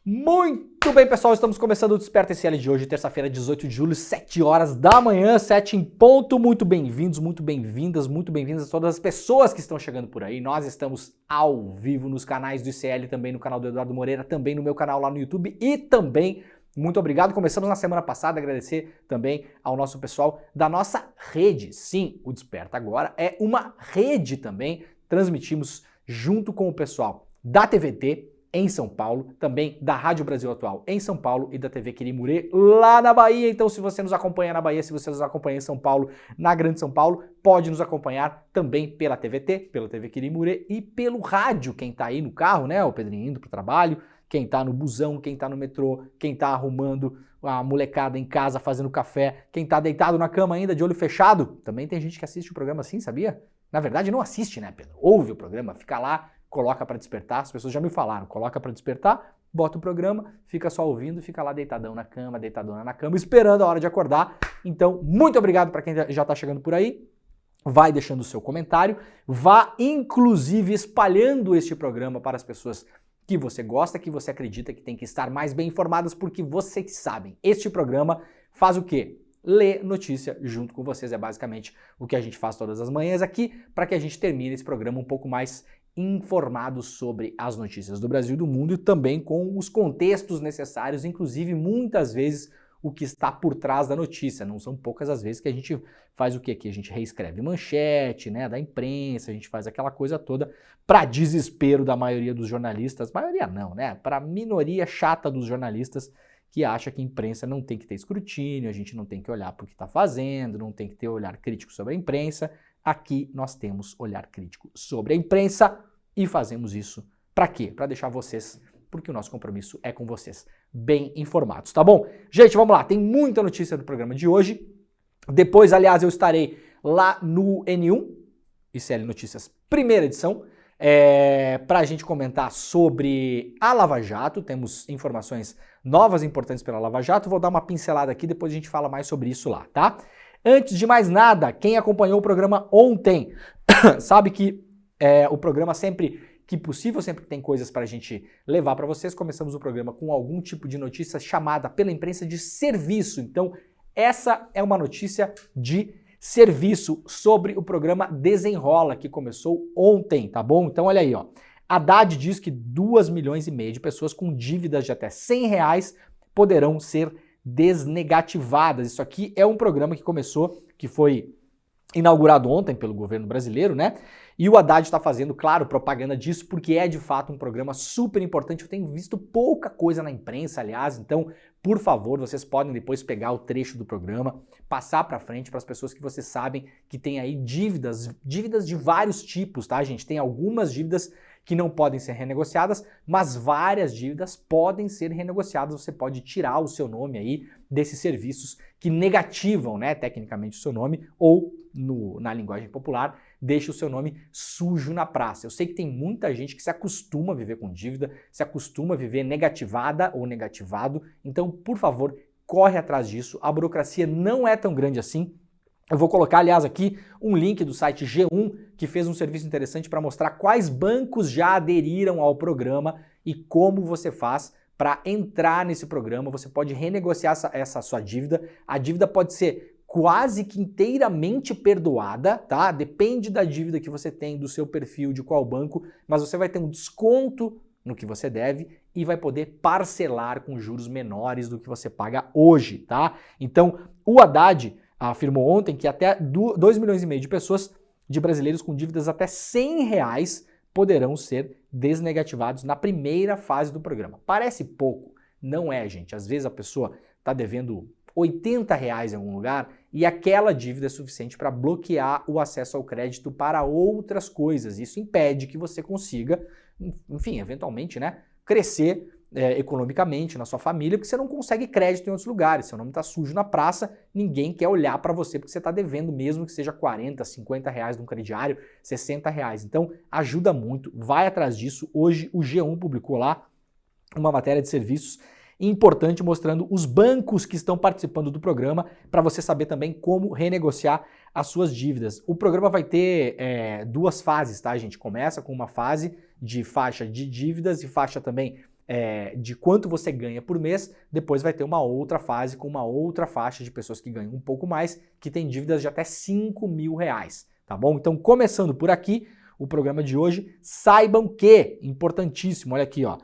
Muito bem, pessoal, estamos começando o Desperta SL de hoje, terça-feira, 18 de julho, 7 horas da manhã, 7 em ponto. Muito bem-vindos, muito bem-vindas a todas as pessoas que estão chegando por aí. Nós estamos ao vivo nos canais do ICL, também no canal do Eduardo Moreira, também no meu canal lá no YouTube e também, muito obrigado, começamos na semana passada, agradecer também ao nosso pessoal da nossa rede. Sim, o Desperta agora é uma rede também, transmitimos junto com o pessoal da TVT, em São Paulo, também da Rádio Brasil Atual em São Paulo e da TV Quirimurê lá na Bahia. Então, se você nos acompanha na Bahia, se você nos acompanha em São Paulo, na Grande São Paulo, pode nos acompanhar também pela TVT, pela TV Quirimurê e pelo rádio. Quem tá aí no carro, né, o Pedrinho indo pro trabalho, quem tá no busão, quem tá no metrô, quem tá arrumando a molecada em casa, fazendo café, quem tá deitado na cama ainda, de olho fechado, também tem gente que assiste o programa assim, sabia? Na verdade, não assiste, né, Pedro? Ouve o programa, fica lá, coloca para despertar, as pessoas já me falaram, coloca para despertar, bota o programa, fica só ouvindo, fica lá deitadão na cama, deitadona na cama, esperando a hora de acordar. Então, muito obrigado para quem já está chegando por aí. Vai deixando o seu comentário, vá inclusive espalhando este programa para as pessoas que você gosta, que você acredita que tem que estar mais bem informadas, porque vocês sabem, este programa faz o quê? Lê notícia junto com vocês, é basicamente o que a gente faz todas as manhãs aqui, para que a gente termine esse programa um pouco mais informados sobre as notícias do Brasil e do mundo e também com os contextos necessários, inclusive muitas vezes o que está por trás da notícia. Não são poucas as vezes que a gente faz o que aqui? A gente reescreve manchete, né, da imprensa, a gente faz aquela coisa toda para desespero da maioria dos jornalistas, maioria não, né, para a minoria chata dos jornalistas que acha que a imprensa não tem que ter escrutínio, a gente não tem que olhar para o que está fazendo, não tem que ter olhar crítico sobre a imprensa. Aqui nós temos olhar crítico sobre a imprensa e fazemos isso para quê? Para deixar vocês, porque o nosso compromisso é com vocês, bem informados, tá bom? Gente, vamos lá, tem muita notícia do programa de hoje. Depois, aliás, eu estarei lá no N1, ICL Notícias, primeira edição, para a gente comentar sobre a Lava Jato. Temos informações novas e importantes pela Lava Jato. Vou dar uma pincelada aqui, depois a gente fala mais sobre isso lá, tá? Antes de mais nada, quem acompanhou o programa ontem sabe que o programa sempre que possível, sempre que tem coisas para a gente levar para vocês, começamos o programa com algum tipo de notícia chamada pela imprensa de serviço. Então, essa é uma notícia de serviço sobre o programa Desenrola, que começou ontem, tá bom? Então, olha aí, ó. Haddad diz que 2,5 milhões de pessoas com dívidas de até R$100 poderão ser desnegativadas. Isso aqui é um programa que começou, que foi inaugurado ontem pelo governo brasileiro, né? E o Haddad está fazendo, claro, propaganda disso, porque é de fato um programa super importante. Eu tenho visto pouca coisa na imprensa, aliás, então, por favor, vocês podem depois pegar o trecho do programa, passar para frente para as pessoas que vocês sabem que tem aí dívidas de vários tipos, tá, gente? Tem algumas dívidas que não podem ser renegociadas, mas várias dívidas podem ser renegociadas. Você pode tirar o seu nome aí desses serviços que negativam, né, tecnicamente o seu nome, ou na linguagem popular, deixa o seu nome sujo na praça. Eu sei que tem muita gente que se acostuma a viver com dívida, se acostuma a viver negativada ou negativado, então, por favor, corre atrás disso. A burocracia não é tão grande assim. Eu vou colocar, aliás, aqui um link do site G1, que fez um serviço interessante para mostrar quais bancos já aderiram ao programa e como você faz para entrar nesse programa. Você pode renegociar essa sua dívida. A dívida pode ser quase que inteiramente perdoada, tá? Depende da dívida que você tem, do seu perfil, de qual banco, mas você vai ter um desconto no que você deve e vai poder parcelar com juros menores do que você paga hoje, tá? Então, o Haddad afirmou ontem que até 2,5 milhões de pessoas, de brasileiros com dívidas até R$100, poderão ser desnegativados na primeira fase do programa. Parece pouco, não é, gente. Às vezes a pessoa está devendo R$80 em algum lugar e aquela dívida é suficiente para bloquear o acesso ao crédito para outras coisas. Isso impede que você consiga, enfim, eventualmente, né, crescer economicamente na sua família, porque você não consegue crédito em outros lugares. Seu nome está sujo na praça, ninguém quer olhar para você porque você está devendo, mesmo que seja R$40, R$50 de um crediário, R$60. Então, ajuda muito, vai atrás disso. Hoje o G1 publicou lá uma matéria de serviços importante mostrando os bancos que estão participando do programa para você saber também como renegociar as suas dívidas. O programa vai ter duas fases, tá, gente? Começa com uma fase de faixa de dívidas e faixa também de quanto você ganha por mês. Depois vai ter uma outra fase com uma outra faixa de pessoas que ganham um pouco mais, que tem dívidas de até R$5.000, tá bom? Então, começando por aqui, o programa de hoje, saibam que, importantíssimo, olha aqui, ó,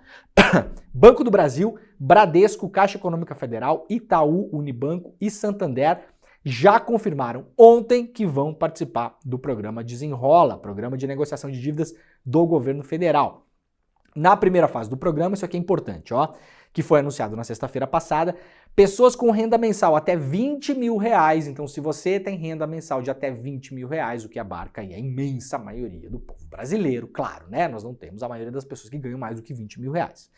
Banco do Brasil, Bradesco, Caixa Econômica Federal, Itaú, Unibanco e Santander já confirmaram ontem que vão participar do programa Desenrola, programa de negociação de dívidas do governo federal. Na primeira fase do programa, isso aqui é importante, ó, que foi anunciado na sexta-feira passada, pessoas com renda mensal até R$20.000, então se você tem renda mensal de até R$20.000, o que abarca aí a imensa maioria do povo brasileiro, claro, né? Nós não temos a maioria das pessoas que ganham mais do que R$20.000.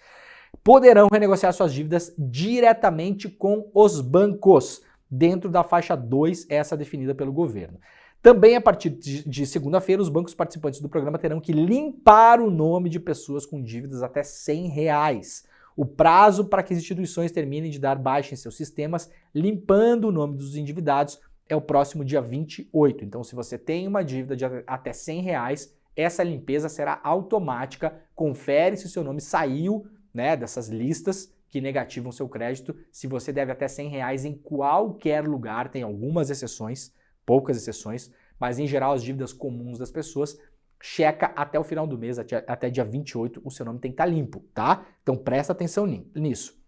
Poderão renegociar suas dívidas diretamente com os bancos, dentro da faixa 2, essa definida pelo governo. Também a partir de segunda-feira, os bancos participantes do programa terão que limpar o nome de pessoas com dívidas até R$100. O prazo para que as instituições terminem de dar baixa em seus sistemas, limpando o nome dos endividados, é o próximo dia 28. Então, se você tem uma dívida de até R$100, essa limpeza será automática. Confere se o seu nome saiu, né, dessas listas que negativam seu crédito. Se você deve até R$100 em qualquer lugar, tem algumas exceções, poucas exceções, mas em geral as dívidas comuns das pessoas, checa até o final do mês, até dia 28, o seu nome tem que estar limpo, tá? Então presta atenção nisso.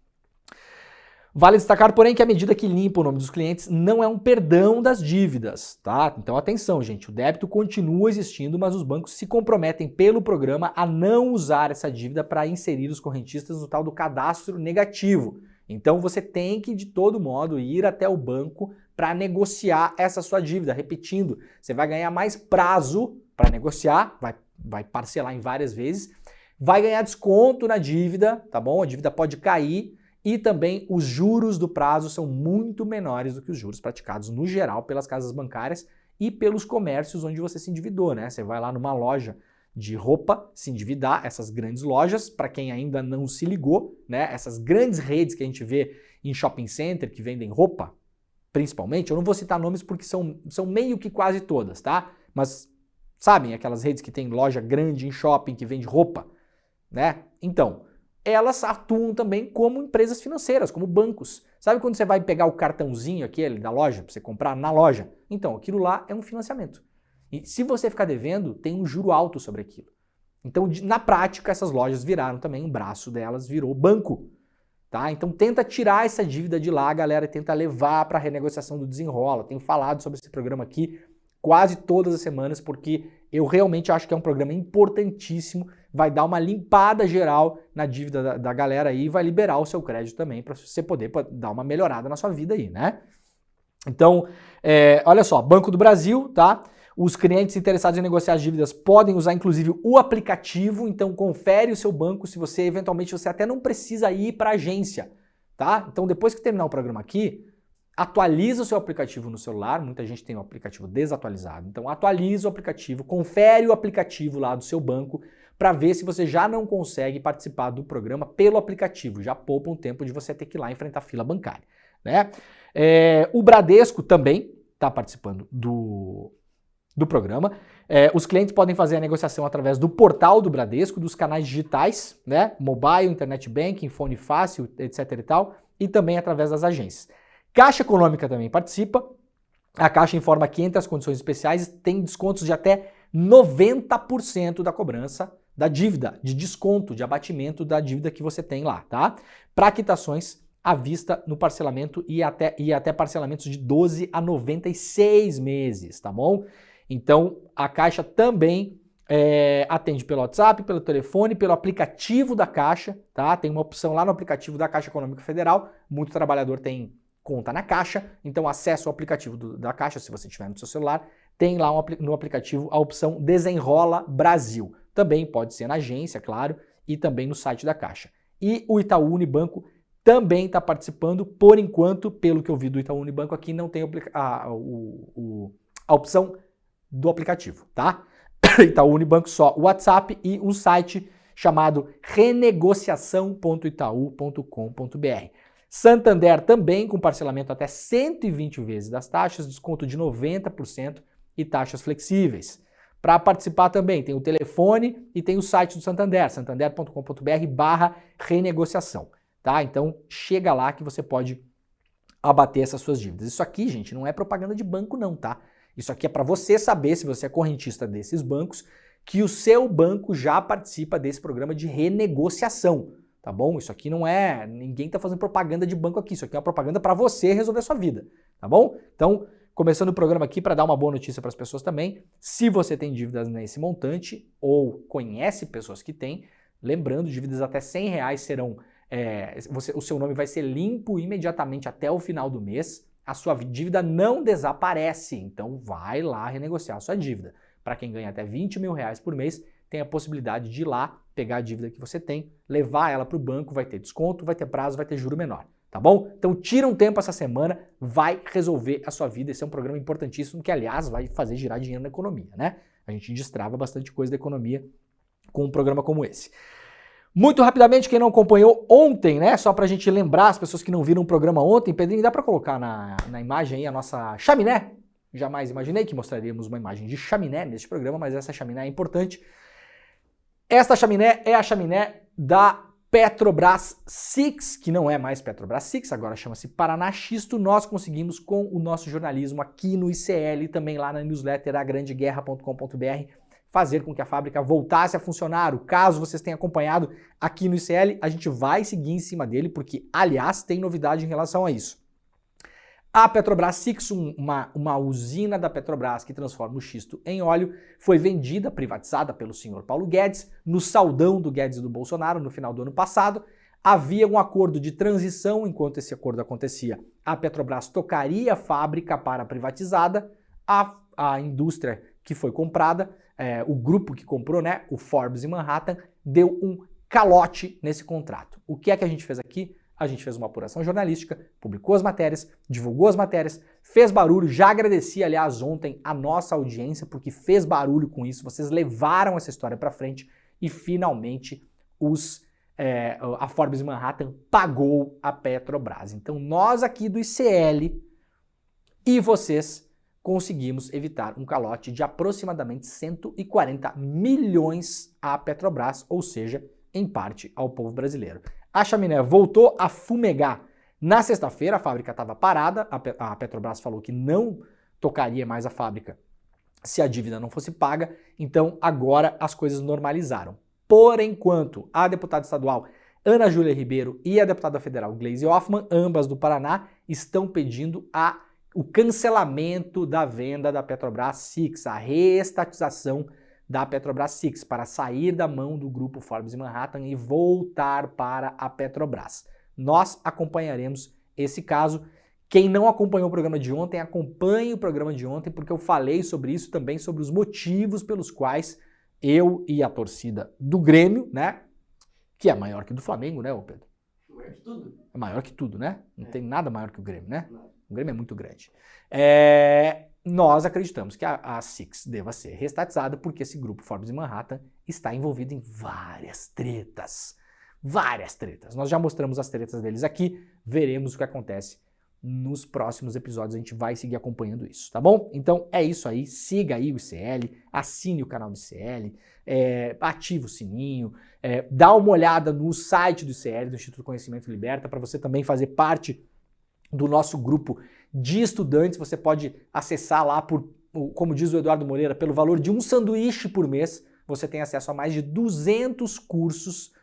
Vale destacar, porém, que a medida que limpa o nome dos clientes não é um perdão das dívidas, tá? Então atenção, gente, o débito continua existindo, mas os bancos se comprometem pelo programa a não usar essa dívida para inserir os correntistas no tal do cadastro negativo. Então você tem que, de todo modo, ir até o banco para negociar essa sua dívida. Repetindo, você vai ganhar mais prazo para negociar, vai parcelar em várias vezes, vai ganhar desconto na dívida, tá bom? A dívida pode cair e também os juros do prazo são muito menores do que os juros praticados no geral pelas casas bancárias e pelos comércios onde você se endividou, né? Você vai lá numa loja de roupa se endividar, essas grandes lojas, para quem ainda não se ligou, né? Essas grandes redes que a gente vê em shopping center que vendem roupa, principalmente, eu não vou citar nomes porque são meio que quase todas, tá? Mas sabem aquelas redes que tem loja grande em shopping que vende roupa, né? Então, elas atuam também como empresas financeiras, como bancos. Sabe quando você vai pegar o cartãozinho aquele da loja, para você comprar na loja? Então, aquilo lá é um financiamento. E se você ficar devendo, tem um juro alto sobre aquilo. Então, na prática, essas lojas viraram também, um braço delas virou banco. Tá? Então tenta tirar essa dívida de lá, galera, e tenta levar para a renegociação do Desenrola. Tenho falado sobre esse programa aqui quase todas as semanas, porque eu realmente acho que é um programa importantíssimo, vai dar uma limpada geral na dívida da galera aí e vai liberar o seu crédito também para você poder dar uma melhorada na sua vida aí, né? Então, olha só, Banco do Brasil, tá? Os clientes interessados em negociar as dívidas podem usar inclusive o aplicativo, então confere o seu banco se você eventualmente você até não precisa ir para a agência, tá? Então depois que terminar o programa aqui, atualiza o seu aplicativo no celular, muita gente tem o aplicativo desatualizado, então atualiza o aplicativo, confere o aplicativo lá do seu banco para ver se você já não consegue participar do programa pelo aplicativo, já poupa um tempo de você ter que ir lá enfrentar fila bancária, né? O Bradesco também está participando do programa. Os clientes podem fazer a negociação através do portal do Bradesco, dos canais digitais, né? Mobile, internet banking, fone fácil, etc e tal, e também através das agências. Caixa Econômica também participa. A Caixa informa que entre as condições especiais tem descontos de até 90% da cobrança da dívida, de desconto, de abatimento da dívida que você tem lá, tá? Para quitações à vista no parcelamento e até parcelamentos de 12 a 96 meses, tá bom? Então, a Caixa também atende pelo WhatsApp, pelo telefone, pelo aplicativo da Caixa, tá? Tem uma opção lá no aplicativo da Caixa Econômica Federal, muito trabalhador tem conta na Caixa, então acessa o aplicativo da Caixa, se você tiver no seu celular, tem lá no aplicativo a opção Desenrola Brasil. Também pode ser na agência, claro, e também no site da Caixa. E o Itaú Unibanco também está participando, por enquanto, pelo que eu vi do Itaú Unibanco aqui, não tem a opção do aplicativo, tá? Itaú Unibanco só o WhatsApp e um site chamado renegociação.itaú.com.br. Santander também com parcelamento até 120 vezes das taxas, desconto de 90% e taxas flexíveis. Para participar também tem o telefone e tem o site do Santander, santander.com.br/renegociação, tá? Então chega lá que você pode abater essas suas dívidas. Isso aqui, gente, não é propaganda de banco não, tá? Isso aqui é para você saber, se você é correntista desses bancos, que o seu banco já participa desse programa de renegociação, tá bom? Isso aqui não é... Ninguém tá fazendo propaganda de banco aqui, isso aqui é uma propaganda para você resolver a sua vida, tá bom? Então, começando o programa aqui para dar uma boa notícia para as pessoas também, se você tem dívidas nesse montante ou conhece pessoas que têm, lembrando, dívidas até R$100 serão... o seu nome vai ser limpo imediatamente até o final do mês, a sua dívida não desaparece, então vai lá renegociar a sua dívida. Para quem ganha até R$20 mil por mês, tem a possibilidade de ir lá, pegar a dívida que você tem, levar ela para o banco, vai ter desconto, vai ter prazo, vai ter juro menor, tá bom? Então tira um tempo essa semana, vai resolver a sua vida, esse é um programa importantíssimo que, aliás, vai fazer girar dinheiro na economia, né? A gente destrava bastante coisa da economia com um programa como esse. Muito rapidamente, quem não acompanhou ontem, né, só pra gente lembrar as pessoas que não viram o programa ontem, Pedrinho, dá pra colocar na imagem aí a nossa chaminé? Jamais imaginei que mostraríamos uma imagem de chaminé neste programa, mas essa chaminé é importante. Esta chaminé é a chaminé da Petrobras Six, que não é mais Petrobras Six, agora chama-se Paraná Xisto. Nós conseguimos com o nosso jornalismo aqui no ICL, também lá na newsletter agrandeguerra.com.br, fazer com que a fábrica voltasse a funcionar. O caso vocês tenham acompanhado aqui no ICL, a gente vai seguir em cima dele, porque, aliás, tem novidade em relação a isso. A Petrobras Six, uma usina da Petrobras que transforma o xisto em óleo, foi vendida, privatizada pelo senhor Paulo Guedes, no saldão do Guedes e do Bolsonaro, no final do ano passado. Havia um acordo de transição, enquanto esse acordo acontecia, a Petrobras tocaria a fábrica para privatizada, a indústria que foi comprada, o grupo que comprou, né, o Forbes e Manhattan, deu um calote nesse contrato. O que é que a gente fez aqui? A gente fez uma apuração jornalística, publicou as matérias, divulgou as matérias, fez barulho, já agradeci, aliás, ontem a nossa audiência, porque fez barulho com isso, vocês levaram essa história para frente e finalmente a Forbes e Manhattan pagou a Petrobras. Então nós aqui do ICL e vocês conseguimos evitar um calote de aproximadamente 140 milhões à Petrobras, ou seja, em parte ao povo brasileiro. A chaminé voltou a fumegar na sexta-feira, a fábrica estava parada, a Petrobras falou que não tocaria mais a fábrica se a dívida não fosse paga, então agora as coisas normalizaram. Por enquanto, a deputada estadual Ana Júlia Ribeiro e a deputada federal Gleisi Hoffmann, ambas do Paraná, estão pedindo o cancelamento da venda da Petrobras Six, a reestatização da Petrobras Six, para sair da mão do grupo Forbes e Manhattan e voltar para a Petrobras. Nós acompanharemos esse caso. Quem não acompanhou o programa de ontem, acompanhe o programa de ontem, porque eu falei sobre isso também, sobre os motivos pelos quais eu e a torcida do Grêmio, né, que é maior que do Flamengo, né, ô Pedro? Maior que tudo. É maior que tudo, né? Não tem nada maior que o Grêmio, né? Não. O Grêmio é muito grande. Nós acreditamos que a Six deva ser restatizada porque esse grupo Forbes e Manhattan está envolvido em várias tretas. Várias tretas. Nós já mostramos as tretas deles aqui, veremos o que acontece nos próximos episódios, a gente vai seguir acompanhando isso, tá bom? Então é isso aí, siga aí o ICL, assine o canal do ICL, ative o sininho, dá uma olhada no site do ICL, do Instituto Conhecimento Liberta, para você também fazer parte do nosso grupo de estudantes. Você pode acessar lá como diz o Eduardo Moreira, pelo valor de um sanduíche por mês, você tem acesso a mais de 200 cursos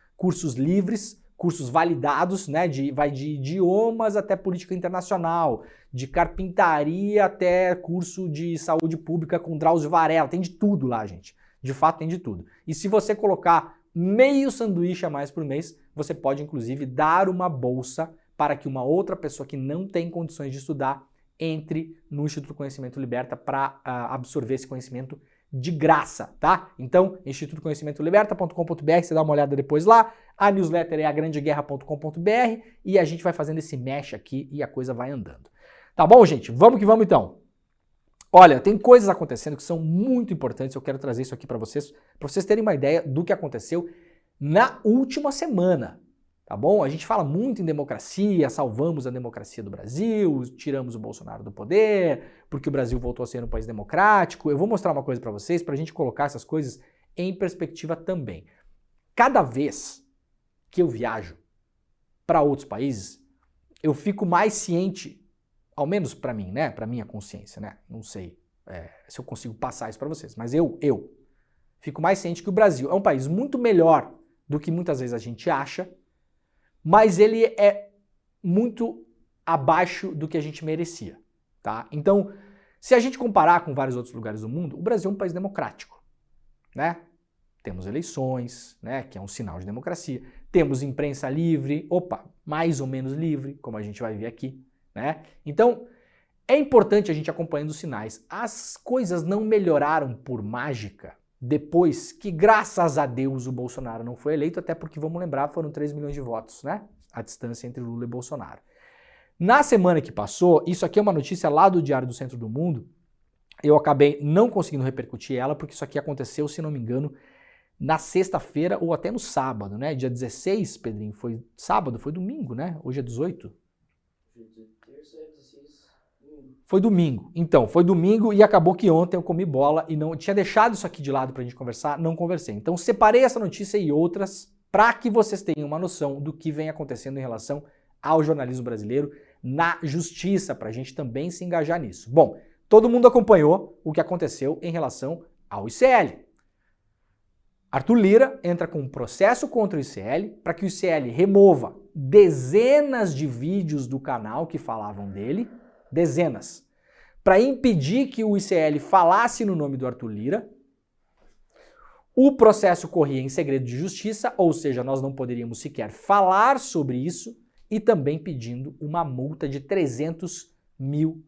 livres, cursos validados, né? Vai de idiomas até política internacional, de carpintaria até curso de saúde pública com Drauzio Varela, tem de tudo lá, gente. De fato tem de tudo. E se você colocar meio sanduíche a mais por mês, você pode inclusive dar uma bolsa para que uma outra pessoa que não tem condições de estudar entre no Instituto Conhecimento Liberta para absorver esse conhecimento de graça, tá? Então, institutoconhecimentoliberta.com.br, você dá uma olhada depois lá, a newsletter é agrandeguerra.com.br e a gente vai fazendo esse mesh aqui e a coisa vai andando. Tá bom, gente? Vamos que vamos então. Olha, tem coisas acontecendo que são muito importantes, eu quero trazer isso aqui para vocês terem uma ideia do que aconteceu na última semana, tá bom? A gente fala muito em democracia, salvamos a democracia do Brasil, tiramos o Bolsonaro do poder, porque o Brasil voltou a ser um país democrático. Eu vou mostrar uma coisa para vocês, para a gente colocar essas coisas em perspectiva também. Cada vez que eu viajo para outros países, eu fico mais ciente, ao menos para mim, né? Para minha consciência, né? Não sei se eu consigo passar isso para vocês, mas eu fico mais ciente que o Brasil é um país muito melhor do que muitas vezes a gente acha, mas ele é muito abaixo do que a gente merecia, tá? Então, se a gente comparar com vários outros lugares do mundo, o Brasil é um país democrático, né? Temos eleições, né, que é um sinal de democracia. Temos imprensa livre, mais ou menos livre, como a gente vai ver aqui, né? Então, é importante a gente acompanhando os sinais. As coisas não melhoraram por mágica depois que, graças a Deus, o Bolsonaro não foi eleito, até porque, vamos lembrar, foram 3 milhões de votos, né? A distância entre Lula e Bolsonaro. Na semana que passou, isso aqui é uma notícia lá do Diário do Centro do Mundo, eu acabei não conseguindo repercutir ela, porque isso aqui aconteceu, se não me engano, na sexta-feira ou até no sábado, né? Dia 16, Pedrinho, foi sábado, foi domingo, né? Hoje é 18? Foi domingo. Então, foi domingo e acabou que ontem eu comi bola e não tinha deixado isso aqui de lado pra gente conversar, não conversei. Então, separei essa notícia e outras para que vocês tenham uma noção do que vem acontecendo em relação ao jornalismo brasileiro na justiça, pra gente também se engajar nisso. Bom, todo mundo acompanhou o que aconteceu em relação ao ICL. Arthur Lira entra com um processo contra o ICL para que o ICL remova dezenas de vídeos do canal que falavam dele, dezenas, para impedir que o ICL falasse no nome do Arthur Lira. O processo corria em segredo de justiça, ou seja, nós não poderíamos sequer falar sobre isso, e também pedindo uma multa de R$300 mil.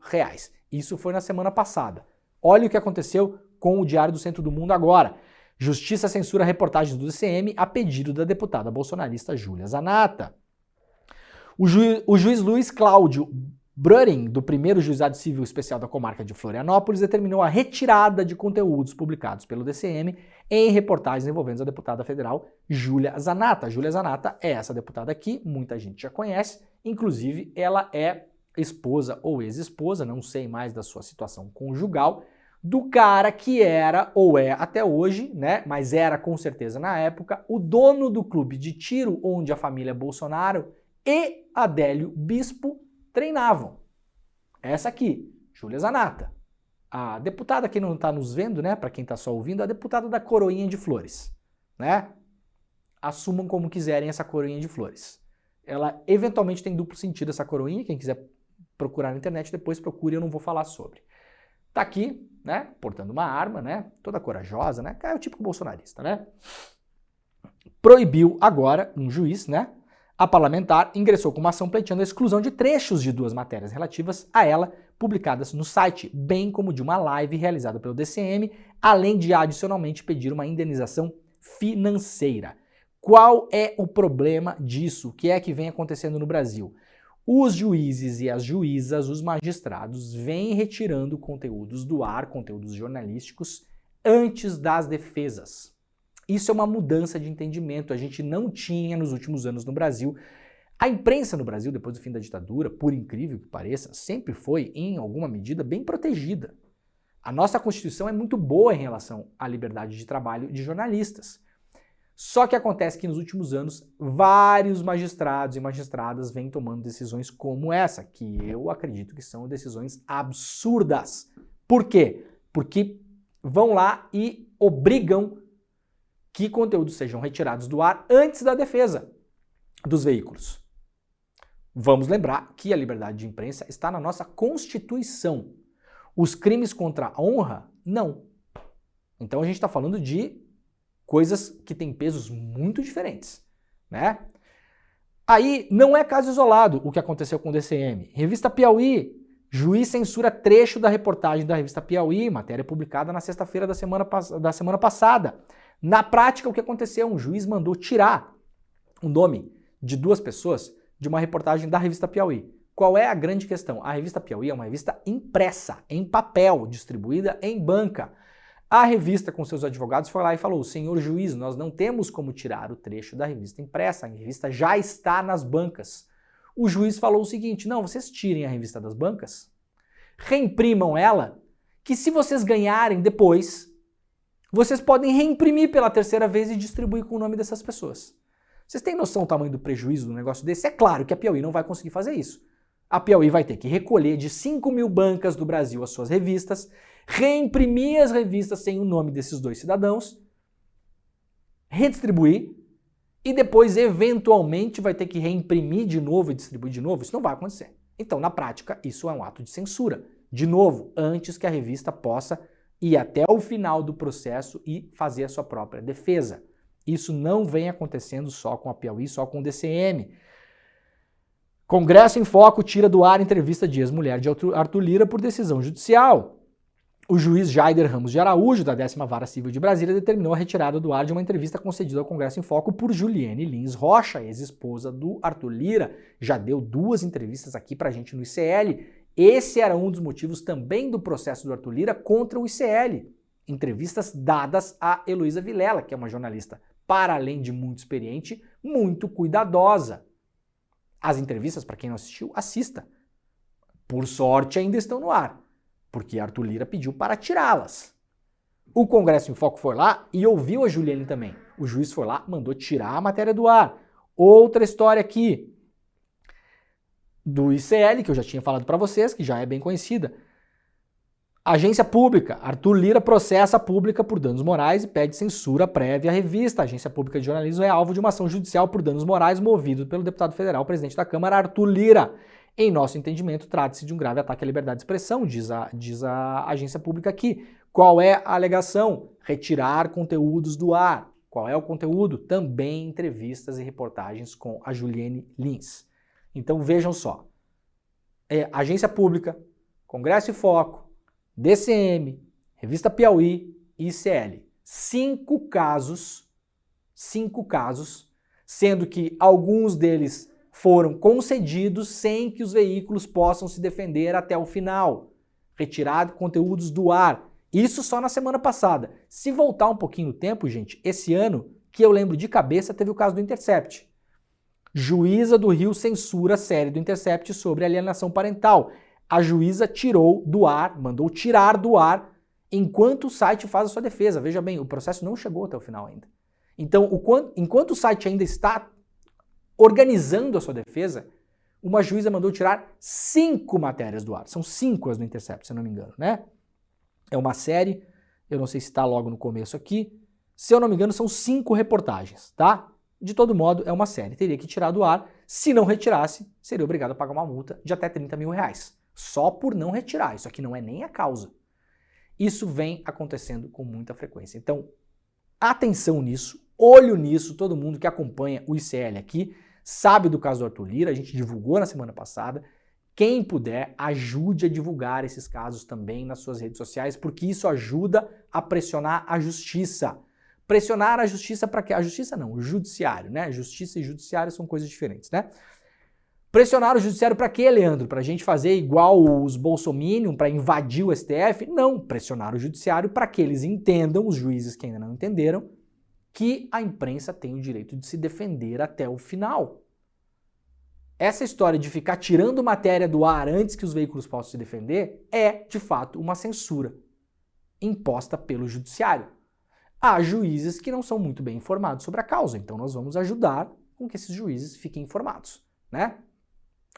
Isso foi na semana passada. Olha o que aconteceu com o Diário do Centro do Mundo agora. Justiça censura reportagens do DCM a pedido da deputada bolsonarista Júlia Zanatta. O juiz Luiz Cláudio Bruring, do primeiro Juizado Civil Especial da Comarca de Florianópolis, determinou a retirada de conteúdos publicados pelo DCM em reportagens envolvendo a deputada federal Júlia Zanatta. Júlia Zanatta é essa deputada aqui, muita gente já conhece, inclusive ela é esposa ou ex-esposa, não sei mais da sua situação conjugal, do cara que era, ou é até hoje, né, mas era com certeza na época, o dono do clube de tiro onde a família Bolsonaro e Adélio Bispo treinavam. Essa aqui, Júlia Zanatta. A deputada que não está nos vendo, né, para quem está só ouvindo, a deputada da coroinha de flores, né? Assumam como quiserem essa coroinha de flores. Ela eventualmente tem duplo sentido essa coroinha, quem quiser procurar na internet depois procure, eu não vou falar sobre. Tá aqui, né, portando uma arma, né, toda corajosa, né, é o típico bolsonarista, né? Proibiu agora um juiz, né, a parlamentar ingressou com uma ação pleiteando a exclusão de trechos de 2 matérias relativas a ela, publicadas no site, bem como de uma live realizada pelo DCM, além de adicionalmente pedir uma indenização financeira. Qual é o problema disso? O que é que vem acontecendo no Brasil? Os juízes e as juízas, os magistrados, vêm retirando conteúdos do ar, conteúdos jornalísticos, antes das defesas. Isso é uma mudança de entendimento, a gente não tinha nos últimos anos no Brasil. A imprensa no Brasil, depois do fim da ditadura, por incrível que pareça, sempre foi, em alguma medida, bem protegida. A nossa Constituição é muito boa em relação à liberdade de trabalho de jornalistas. Só que acontece que nos últimos anos, vários magistrados e magistradas vêm tomando decisões como essa, que eu acredito que são decisões absurdas. Por quê? Porque vão lá e obrigam que conteúdos sejam retirados do ar antes da defesa dos veículos. Vamos lembrar que a liberdade de imprensa está na nossa Constituição. Os crimes contra a honra, não. Então a gente está falando de coisas que têm pesos muito diferentes, né? Aí não é caso isolado o que aconteceu com o DCM. Revista Piauí, juiz censura trecho da reportagem da revista Piauí, matéria publicada na sexta-feira da semana passada. Na prática, o que aconteceu? Um juiz mandou tirar o nome de 2 pessoas de uma reportagem da revista Piauí. Qual é a grande questão? A revista Piauí é uma revista impressa, em papel, distribuída em banca. A revista, com seus advogados, foi lá e falou: senhor juiz, nós não temos como tirar o trecho da revista impressa, a revista já está nas bancas. O juiz falou o seguinte: não, vocês tirem a revista das bancas, reimprimam ela, que se vocês ganharem depois, vocês podem reimprimir pela terceira vez e distribuir com o nome dessas pessoas. Vocês têm noção do tamanho do prejuízo do negócio desse? É claro que a Piauí não vai conseguir fazer isso. A Piauí vai ter que recolher de 5.000 bancas do Brasil as suas revistas, reimprimir as revistas sem o nome desses dois cidadãos, redistribuir e depois, eventualmente, vai ter que reimprimir de novo e distribuir de novo. Isso não vai acontecer. Então, na prática, isso é um ato de censura. De novo, antes que a revista possa ir até o final do processo e fazer a sua própria defesa. Isso não vem acontecendo só com a Piauí, só com o DCM. Congresso em Foco tira do ar entrevista de ex-mulher de Arthur Lira por decisão judicial. O juiz Jaider Ramos de Araújo, da 10ª Vara Civil de Brasília, determinou a retirada do ar de uma entrevista concedida ao Congresso em Foco por Juliane Lins Rocha, ex-esposa do Arthur Lira. Já deu 2 entrevistas aqui pra gente no ICL. Esse era um dos motivos também do processo do Arthur Lira contra o ICL. Entrevistas dadas a Heloísa Vilela, que é uma jornalista, para além de muito experiente, muito cuidadosa. As entrevistas, para quem não assistiu, assista. Por sorte, ainda estão no ar, porque Arthur Lira pediu para tirá-las. O Congresso em Foco foi lá e ouviu a Juliane também. O juiz foi lá, mandou tirar a matéria do ar. Outra história aqui do ICL, que eu já tinha falado para vocês, que já é bem conhecida. Agência Pública. Arthur Lira processa a Pública por danos morais e pede censura prévia à revista. A Agência Pública de Jornalismo é alvo de uma ação judicial por danos morais movido pelo deputado federal, presidente da Câmara, Arthur Lira. Em nosso entendimento, trata-se de um grave ataque à liberdade de expressão, diz a Agência Pública aqui. Qual é a alegação? Retirar conteúdos do ar. Qual é o conteúdo? Também entrevistas e reportagens com a Juliane Lins. Então vejam só. Agência Pública, Congresso em Foco, DCM, Revista Piauí e ICL. 5 casos, sendo que alguns deles foram concedidos sem que os veículos possam se defender até o final. Retirado conteúdos do ar. Isso só na semana passada. Se voltar um pouquinho no tempo, gente, esse ano, que eu lembro de cabeça, teve o caso do Intercept. Juíza do Rio censura a série do Intercept sobre alienação parental. A juíza tirou do ar, mandou tirar do ar, enquanto o site faz a sua defesa. Veja bem, o processo não chegou até o final ainda. Então, enquanto o site ainda está organizando a sua defesa, uma juíza mandou tirar 5 matérias do ar. São 5 as do Intercept, se eu não me engano, né? É uma série, eu não sei se está logo no começo aqui. Se eu não me engano, são 5 reportagens, tá? De todo modo, é uma série. Teria que tirar do ar. Se não retirasse, seria obrigado a pagar uma multa de até 30 mil reais. Só por não retirar. Isso aqui não é nem a causa. Isso vem acontecendo com muita frequência. Então, atenção nisso, olho nisso. Todo mundo que acompanha o ICL aqui sabe do caso do Arthur Lira. A gente divulgou na semana passada. Quem puder, ajude a divulgar esses casos também nas suas redes sociais, porque isso ajuda a pressionar a justiça. Pressionar a justiça para quê? A justiça não, o judiciário, né? Justiça e judiciário são coisas diferentes, né? Pressionar o judiciário para quê, Leandro? Para a gente fazer igual os bolsominion, para invadir o STF? Não, pressionar o judiciário para que eles entendam, os juízes que ainda não entenderam, que a imprensa tem o direito de se defender até o final. Essa história de ficar tirando matéria do ar antes que os veículos possam se defender é, de fato, uma censura imposta pelo judiciário. Há juízes que não são muito bem informados sobre a causa, então nós vamos ajudar com que esses juízes fiquem informados, né?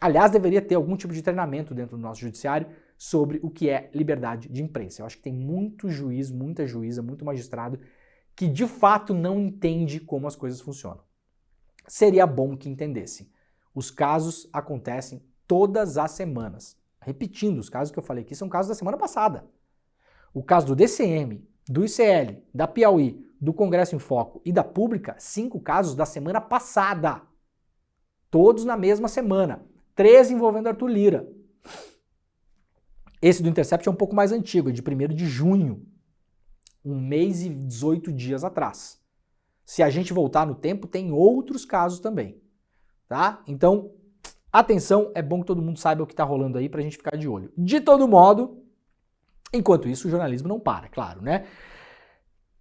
Aliás, deveria ter algum tipo de treinamento dentro do nosso judiciário sobre o que é liberdade de imprensa. Eu acho que tem muito juiz, muita juíza, muito magistrado que de fato não entende como as coisas funcionam. Seria bom que entendessem. Os casos acontecem todas as semanas. Repetindo, os casos que eu falei aqui são casos da semana passada. O caso do DCM, do ICL, da Piauí, do Congresso em Foco e da Pública, 5 casos da semana passada. Todos na mesma semana. 3 envolvendo Arthur Lira. Esse do Intercept é um pouco mais antigo, é de 1º de junho. 1 mês e 18 dias atrás. Se a gente voltar no tempo, tem outros casos também. Tá? Então, atenção, é bom que todo mundo saiba o que está rolando aí pra gente ficar de olho. De todo modo, enquanto isso, o jornalismo não para, claro, né?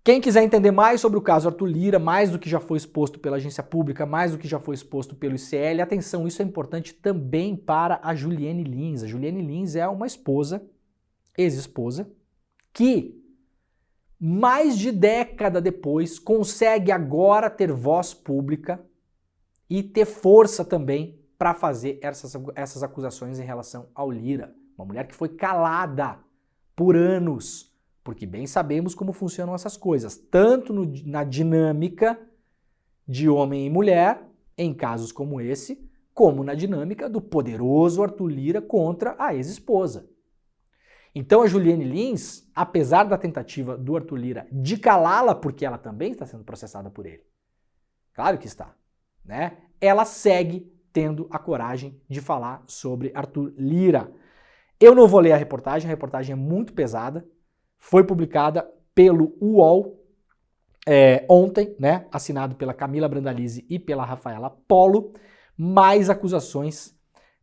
Quem quiser entender mais sobre o caso Arthur Lira, mais do que já foi exposto pela agência pública, mais do que já foi exposto pelo ICL, atenção, isso é importante também para a Juliane Lins. A Juliane Lins é uma esposa, ex-esposa, que mais de década depois consegue agora ter voz pública e ter força também para fazer essas acusações em relação ao Lira. Uma mulher que foi calada por anos, porque bem sabemos como funcionam essas coisas, tanto na dinâmica de homem e mulher, em casos como esse, como na dinâmica do poderoso Arthur Lira contra a ex-esposa. Então a Juliane Lins, apesar da tentativa do Arthur Lira de calá-la, porque ela também está sendo processada por ele, claro que está, né? Ela segue tendo a coragem de falar sobre Arthur Lira. Eu não vou ler a reportagem é muito pesada, foi publicada pelo UOL ontem, né? Assinado pela Camila Brandalize e pela Rafaela Polo, mais acusações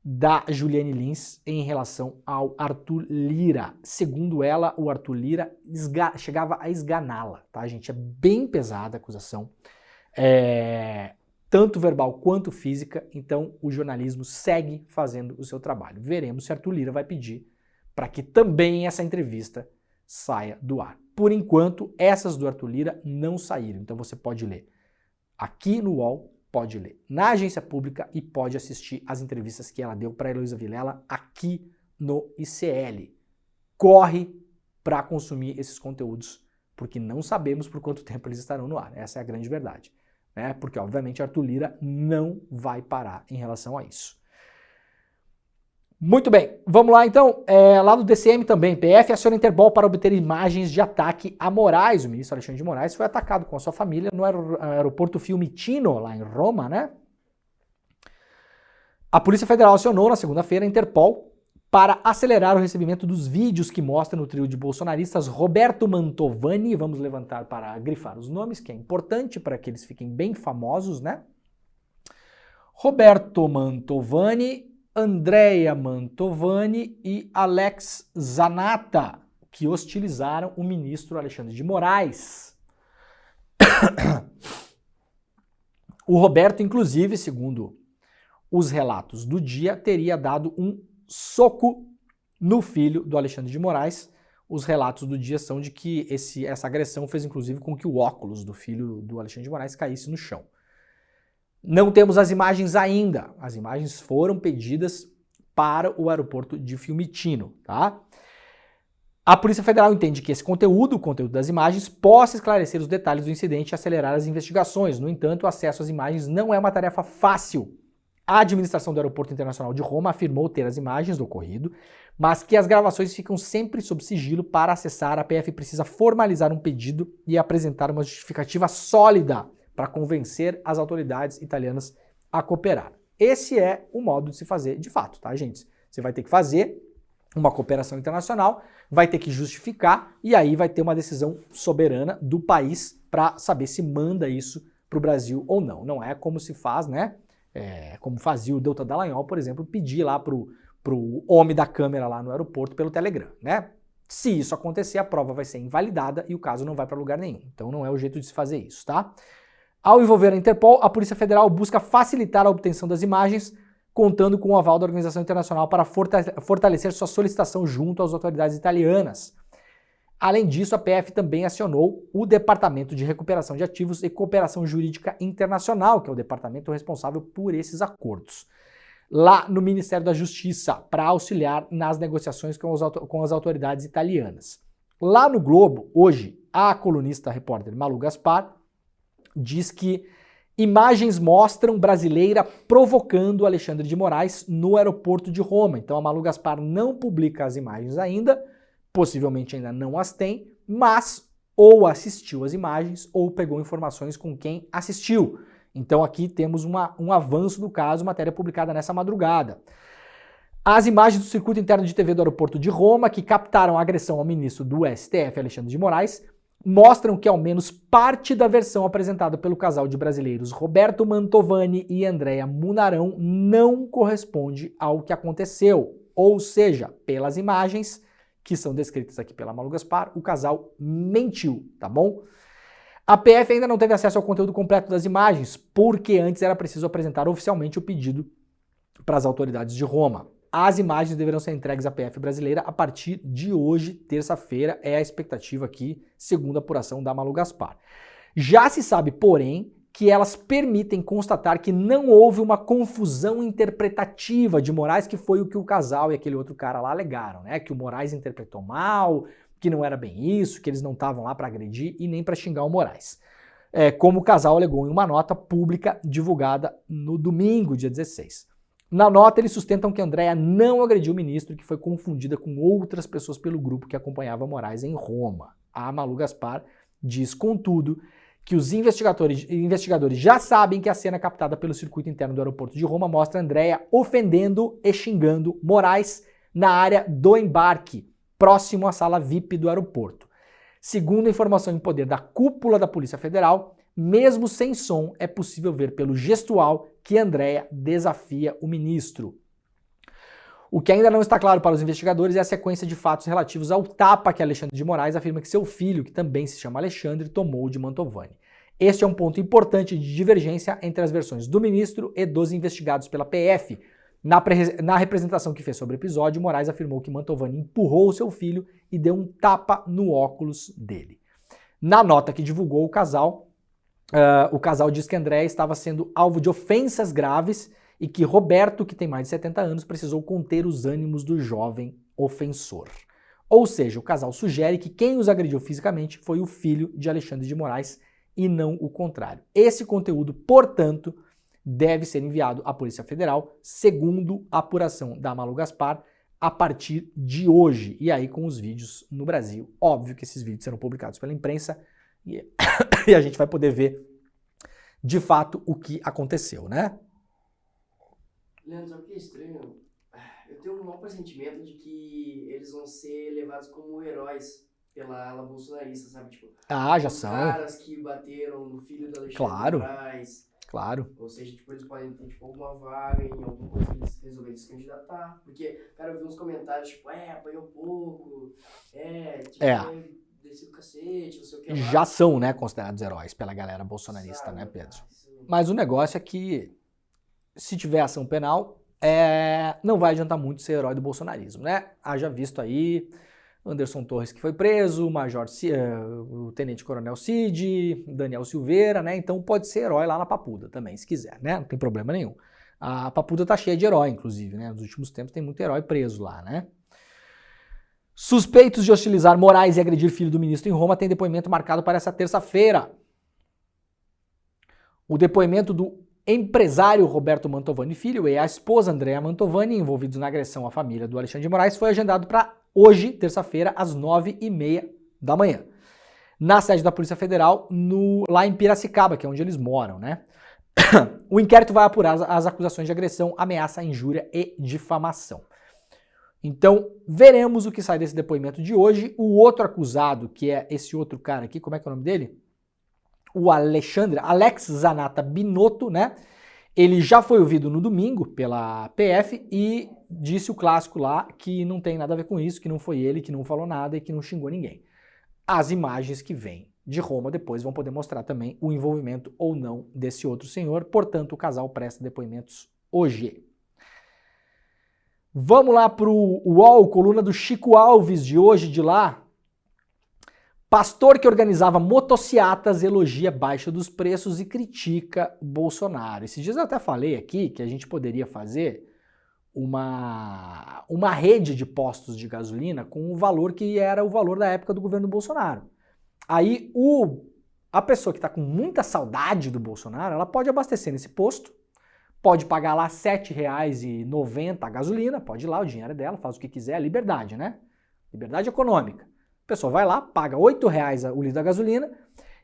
da Juliane Lins em relação ao Arthur Lira. Segundo ela, o Arthur Lira chegava a esganá-la, tá, gente? É bem pesada a acusação, tanto verbal quanto física, então o jornalismo segue fazendo o seu trabalho. Veremos se Arthur Lira vai pedir para que também essa entrevista saia do ar. Por enquanto, essas do Arthur Lira não saíram, então você pode ler aqui no UOL, pode ler na agência pública e pode assistir as entrevistas que ela deu para Heloísa Vilela aqui no ICL. Corre para consumir esses conteúdos, porque não sabemos por quanto tempo eles estarão no ar. Essa é a grande verdade, né? Porque, obviamente, Arthur Lira não vai parar em relação a isso. Muito bem, vamos lá então, lá do DCM também, PF aciona Interpol para obter imagens de ataque a Moraes. O ministro Alexandre de Moraes foi atacado com a sua família no aeroporto Fiumicino, lá em Roma, né? A Polícia Federal acionou na segunda-feira a Interpol para acelerar o recebimento dos vídeos que mostram o trio de bolsonaristas Roberto Mantovani, vamos levantar para grifar os nomes, que é importante para que eles fiquem bem famosos, né? Roberto Mantovani, Andrea Mantovani e Alex Zanata, que hostilizaram o ministro Alexandre de Moraes. O Roberto, inclusive, segundo os relatos do dia, teria dado um soco no filho do Alexandre de Moraes. Os relatos do dia são de que essa agressão fez, inclusive, com que o óculos do filho do Alexandre de Moraes caísse no chão. Não temos as imagens ainda. As imagens foram pedidas para o aeroporto de Fiumicino, tá? A Polícia Federal entende que esse conteúdo, o conteúdo das imagens, possa esclarecer os detalhes do incidente e acelerar as investigações. No entanto, o acesso às imagens não é uma tarefa fácil. A administração do Aeroporto Internacional de Roma afirmou ter as imagens do ocorrido, mas que as gravações ficam sempre sob sigilo. Para acessar, a PF precisa formalizar um pedido e apresentar uma justificativa sólida para convencer as autoridades italianas a cooperar. Esse é o modo de se fazer de fato, tá, gente? Você vai ter que fazer uma cooperação internacional, vai ter que justificar e aí vai ter uma decisão soberana do país para saber se manda isso para o Brasil ou não. Não é como se faz, né? Como fazia o Deltan Dallagnol, por exemplo, pedir lá pro homem da câmera lá no aeroporto pelo Telegram, né? Se isso acontecer, a prova vai ser invalidada e o caso não vai para lugar nenhum. Então não é o jeito de se fazer isso, tá? Ao envolver a Interpol, a Polícia Federal busca facilitar a obtenção das imagens, contando com o aval da Organização Internacional para fortalecer sua solicitação junto às autoridades italianas. Além disso, a PF também acionou o Departamento de Recuperação de Ativos e Cooperação Jurídica Internacional, que é o departamento responsável por esses acordos, lá no Ministério da Justiça, para auxiliar nas negociações com as autoridades italianas. Lá no Globo, hoje, a colunista repórter Malu Gaspar diz que imagens mostram brasileira provocando Alexandre de Moraes no aeroporto de Roma. Então a Malu Gaspar não publica as imagens ainda, possivelmente ainda não as tem, mas ou assistiu as imagens ou pegou informações com quem assistiu. Então aqui temos um avanço do caso, matéria publicada nessa madrugada. As imagens do circuito interno de TV do aeroporto de Roma, que captaram a agressão ao ministro do STF, Alexandre de Moraes, mostram que ao menos parte da versão apresentada pelo casal de brasileiros Roberto Mantovani e Andrea Munarão não corresponde ao que aconteceu. Ou seja, pelas imagens que são descritas aqui pela Malu Gaspar, o casal mentiu, tá bom? A PF ainda não teve acesso ao conteúdo completo das imagens, porque antes era preciso apresentar oficialmente o pedido para as autoridades de Roma. As imagens deverão ser entregues à PF brasileira a partir de hoje, terça-feira, é a expectativa aqui, segundo a apuração da Malu Gaspar. Já se sabe, porém, que elas permitem constatar que não houve uma confusão interpretativa de Moraes, que foi o que o casal e aquele outro cara lá alegaram, né? Que o Moraes interpretou mal, que não era bem isso, que eles não estavam lá para agredir e nem para xingar o Moraes. Como o casal alegou em uma nota pública divulgada no domingo, dia 16. Na nota, eles sustentam que Andréa não agrediu o ministro e que foi confundida com outras pessoas pelo grupo que acompanhava Moraes em Roma. A Malu Gaspar diz, contudo, que os investigadores já sabem que a cena captada pelo circuito interno do aeroporto de Roma mostra Andréa ofendendo e xingando Moraes na área do embarque, próximo à sala VIP do aeroporto. Segundo a informação em poder da cúpula da Polícia Federal, mesmo sem som, é possível ver pelo gestual que Andréa desafia o ministro. O que ainda não está claro para os investigadores é a sequência de fatos relativos ao tapa que Alexandre de Moraes afirma que seu filho, que também se chama Alexandre, tomou de Mantovani. Este é um ponto importante de divergência entre as versões do ministro e dos investigados pela PF. Na representação que fez sobre o episódio, Moraes afirmou que Mantovani empurrou seu filho e deu um tapa no óculos dele. Na nota que divulgou o casal diz que Andréa estava sendo alvo de ofensas graves e que Roberto, que tem mais de 70 anos, precisou conter os ânimos do jovem ofensor. Ou seja, o casal sugere que quem os agrediu fisicamente foi o filho de Alexandre de Moraes e não o contrário. Esse conteúdo, portanto, deve ser enviado à Polícia Federal, segundo a apuração da Malu Gaspar, a partir de hoje. E aí com os vídeos no Brasil. Óbvio que esses vídeos serão publicados pela imprensa e a gente vai poder ver de fato o que aconteceu, né? Leandro, sabe o que é estranho? Eu tenho um mau pressentimento de que eles vão ser levados como heróis pela ala bolsonarista, sabe? Tipo, já os são. caras que bateram no filho do Alexandre de Moraes. Claro. Ou seja, tipo, eles podem ter tipo, alguma vaga em alguma coisa que eles resolverem se candidatar. Porque, cara, eu vi uns comentários, tipo, apanhou pouco, desceu o cacete, não sei o que lá. Já são, né, considerados heróis pela galera bolsonarista, sabe, né, Pedro? Mas o negócio é que, se tiver ação penal, não vai adiantar muito ser herói do bolsonarismo, né? Haja visto aí Anderson Torres, que foi preso, o tenente-coronel Cid, Daniel Silveira, né? Então pode ser herói lá na Papuda também, se quiser, né? Não tem problema nenhum. A Papuda tá cheia de herói, inclusive, né? Nos últimos tempos tem muito herói preso lá, né? Suspeitos de hostilizar Moraes e agredir filho do ministro em Roma têm depoimento marcado para essa terça-feira. O depoimento do empresário Roberto Mantovani Filho e a esposa Andréa Mantovani, envolvidos na agressão à família do Alexandre de Moraes, foi agendado para hoje, terça-feira, às 9h30 da manhã, na sede da Polícia Federal, lá em Piracicaba, que é onde eles moram, né? O inquérito vai apurar as acusações de agressão, ameaça, injúria e difamação. Então, veremos o que sai desse depoimento de hoje. O outro acusado, que é esse outro cara aqui, como é que é o nome dele? O Alex Zanata Binotto, né? Ele já foi ouvido no domingo pela PF e disse o clássico lá que não tem nada a ver com isso, que não foi ele, que não falou nada e que não xingou ninguém. As imagens que vêm de Roma depois vão poder mostrar também o envolvimento ou não desse outro senhor. Portanto, o casal presta depoimentos hoje. Vamos lá para o UOL, coluna do Chico Alves de hoje, de lá. Pastor que organizava motociatas elogia baixa dos preços e critica Bolsonaro. Esses dias eu até falei aqui que a gente poderia fazer uma rede de postos de gasolina com o valor que era o valor da época do governo Bolsonaro. Aí a pessoa que está com muita saudade do Bolsonaro, ela pode abastecer nesse posto, pode pagar lá R$ 7,90 a gasolina, pode ir lá, o dinheiro é dela, faz o que quiser, é liberdade, né? Liberdade econômica. A pessoa vai lá, paga R$ 8,00 o litro da gasolina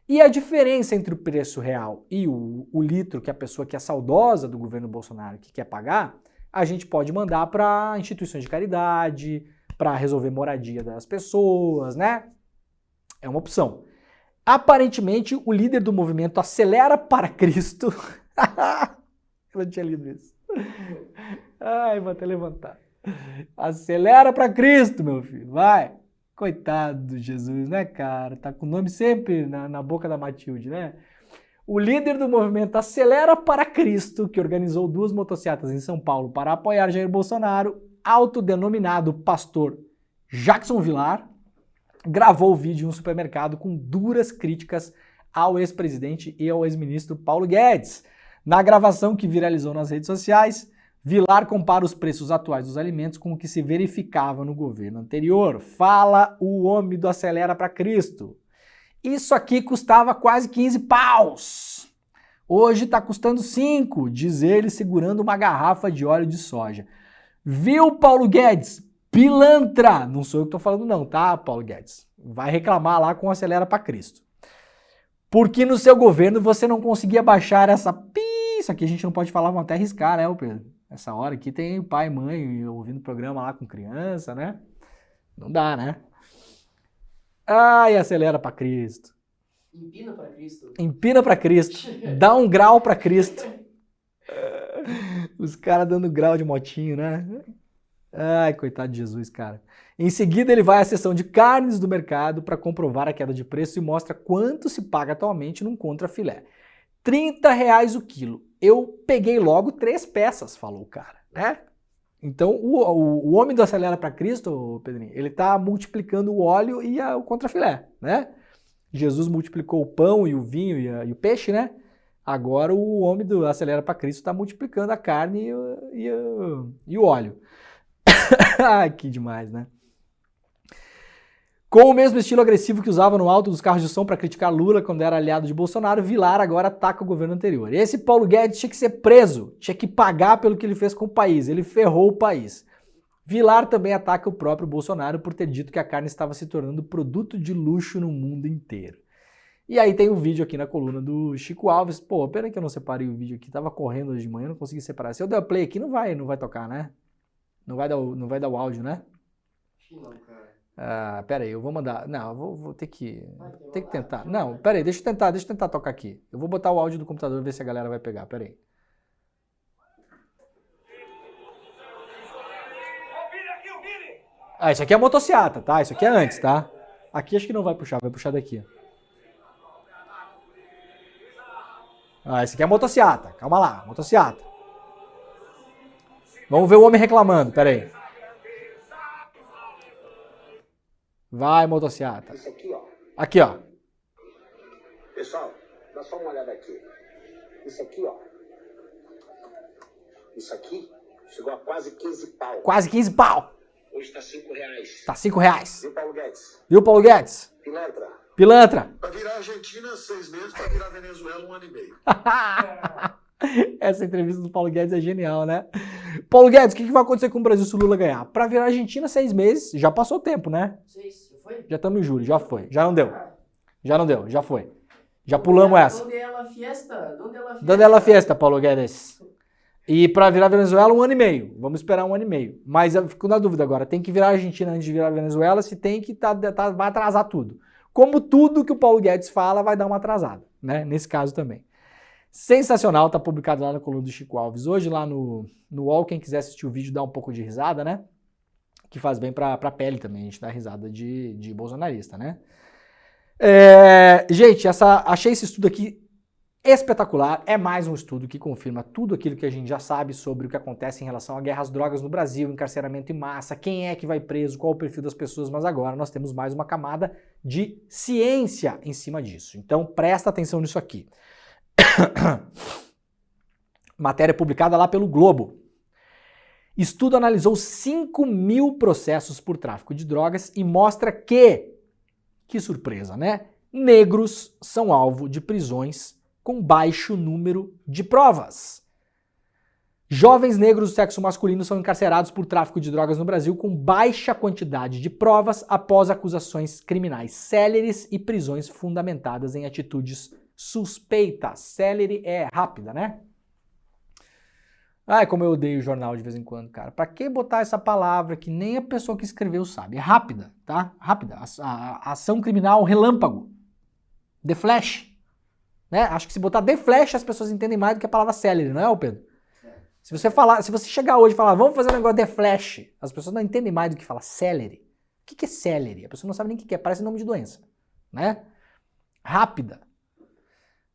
e a diferença entre o preço real e o litro que a pessoa que é saudosa do governo Bolsonaro que quer pagar, a gente pode mandar para instituições de caridade, para resolver moradia das pessoas, né? É uma opção. Aparentemente, o líder do movimento Acelera para Cristo... Eu não tinha lido isso. Ai, vou até levantar. Acelera para Cristo, meu filho, vai. Coitado do Jesus, né, cara? Tá com o nome sempre na boca da Matilde, né? O líder do movimento Acelera para Cristo, que organizou 2 motocicletas em São Paulo para apoiar Jair Bolsonaro, autodenominado pastor Jackson Villar, gravou o vídeo em um supermercado com duras críticas ao ex-presidente e ao ex-ministro Paulo Guedes. Na gravação que viralizou nas redes sociais, Villar compara os preços atuais dos alimentos com o que se verificava no governo anterior. Fala o homem do Acelera para Cristo. Isso aqui custava quase 15 paus. Hoje está custando 5, diz ele segurando uma garrafa de óleo de soja. Viu, Paulo Guedes? Pilantra! Não sou eu que estou falando não, tá, Paulo Guedes? Vai reclamar lá com o Acelera para Cristo. Porque no seu governo você não conseguia baixar essa... Isso aqui a gente não pode falar, vão até arriscar, né, Pedro? Essa hora aqui tem pai e mãe ouvindo programa lá com criança, né? Não dá, né? Ai, Acelera para Cristo. Empina para Cristo. Empina para Cristo. Dá um grau para Cristo. Os caras dando grau de motinho, né? Ai, coitado de Jesus, cara. Em seguida, ele vai à seção de carnes do mercado para comprovar a queda de preço e mostra quanto se paga atualmente num contrafilé. R$30 o quilo. Eu peguei logo 3 peças, falou o cara, né? Então, o homem do Acelera para Cristo, Pedrinho, ele tá multiplicando o óleo e o contrafilé, né? Jesus multiplicou o pão e o vinho e o peixe, né? Agora o homem do Acelera para Cristo está multiplicando a carne e o óleo. Ai, que demais, né? Com o mesmo estilo agressivo que usava no alto dos carros de som para criticar Lula quando era aliado de Bolsonaro, Villar agora ataca o governo anterior. Esse Paulo Guedes tinha que ser preso, tinha que pagar pelo que ele fez com o país, ele ferrou o país. Villar também ataca o próprio Bolsonaro por ter dito que a carne estava se tornando produto de luxo no mundo inteiro. E aí tem o vídeo aqui na coluna do Chico Alves. Pô, pena que eu não separei o vídeo aqui, tava correndo hoje de manhã, não consegui separar. Se eu der play aqui, não vai tocar, né? Não vai dar o áudio, né? Acho que não, cara. Ah, pera aí, eu vou mandar. Não, eu vou ter que tentar. Não, pera aí, deixa eu tentar tocar aqui. Eu vou botar o áudio do computador e ver se a galera vai pegar, pera aí. Ah, isso aqui é a motociata, tá? Isso aqui é antes, tá? Aqui acho que não vai puxar daqui. Ah, esse aqui é a motociata, calma lá, motociata. Vamos ver o homem reclamando, pera aí. Vai, motociata. Isso aqui, ó. Aqui, ó. Pessoal, dá só uma olhada aqui. Isso aqui, ó. Isso aqui chegou a quase 15 pau. Quase 15 pau. Hoje tá R$5. Tá R$5. Viu, Paulo Guedes? Viu, Paulo Guedes? Pilantra. Pilantra. Pra virar Argentina, 6 meses. Pra virar Venezuela, 1 ano e meio. Essa entrevista do Paulo Guedes é genial, né? Paulo Guedes, o que vai acontecer com o Brasil se o Lula ganhar? Pra virar Argentina, 6 meses. Já passou o tempo, né? 6, já foi? Já estamos em julho, já foi. Já não deu. Já não deu, já foi. Já pulamos essa. Donde é la fiesta? Donde é la fiesta, Paulo Guedes? E pra virar Venezuela, 1 ano e meio. Vamos esperar 1 ano e meio. Mas eu fico na dúvida agora. Tem que virar Argentina antes de virar Venezuela, se tem que vai atrasar tudo. Como tudo que o Paulo Guedes fala vai dar uma atrasada, né? Nesse caso também. Sensacional, tá publicado lá na coluna do Chico Alves. Hoje lá no UOL, quem quiser assistir o vídeo, dá um pouco de risada, né? Que faz bem pra pele também, a gente dá risada de bolsonarista, né? Gente, achei esse estudo aqui espetacular. É mais um estudo que confirma tudo aquilo que a gente já sabe sobre o que acontece em relação à guerra às drogas no Brasil, encarceramento em massa, quem é que vai preso, qual o perfil das pessoas, mas agora nós temos mais uma camada de ciência em cima disso. Então presta atenção nisso aqui. Matéria publicada lá pelo Globo. Estudo analisou 5.000 processos por tráfico de drogas e mostra que surpresa, né? Negros são alvo de prisões com baixo número de provas. Jovens negros do sexo masculino são encarcerados por tráfico de drogas no Brasil com baixa quantidade de provas após acusações criminais céleres e prisões fundamentadas em atitudes suspeitas. Célere é rápida, né? Ai, como eu odeio jornal de vez em quando, cara. Pra que botar essa palavra que nem a pessoa que escreveu sabe? É rápida, tá? Rápida. A ação criminal relâmpago. The Flash. Né? Acho que se botar The Flash as pessoas entendem mais do que a palavra célere, não é, Pedro? Se você chegar hoje e falar, vamos fazer um negócio The Flash, as pessoas não entendem mais do que falar célere. que é celery? A pessoa não sabe nem o que é, parece nome de doença, né? Rápida.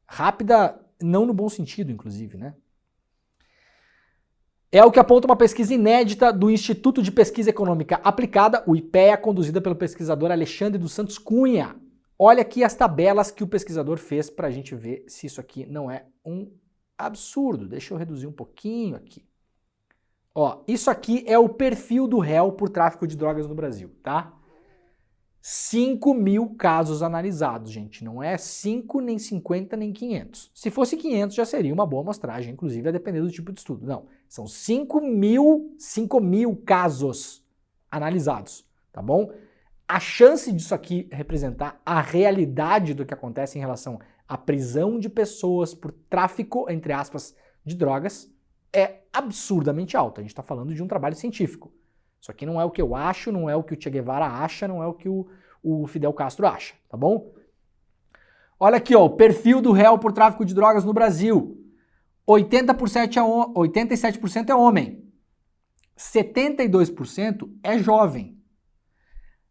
Rápida, não no bom sentido, inclusive, né? É o que aponta uma pesquisa inédita do Instituto de Pesquisa Econômica Aplicada, o IPEA, conduzida pelo pesquisador Alexandre dos Santos Cunha. Olha aqui as tabelas que o pesquisador fez para a gente ver se isso aqui não é um absurdo. Deixa eu reduzir um pouquinho aqui. Ó, isso aqui é o perfil do réu por tráfico de drogas no Brasil, tá? 5.000 casos analisados, gente. Não é 5, nem 50, nem 500. Se fosse 500 já seria uma boa amostragem, inclusive a depender do tipo de estudo. Não, são 5.000 casos analisados, tá bom? A chance disso aqui representar a realidade do que acontece em relação à prisão de pessoas por tráfico, entre aspas, de drogas, é absurdamente alta. A gente está falando de um trabalho científico. Isso aqui não é o que eu acho, não é o que o Che Guevara acha, não é o que o Fidel Castro acha, tá bom? Olha aqui, ó, o perfil do réu por tráfico de drogas no Brasil. 87% é homem. 72% é jovem.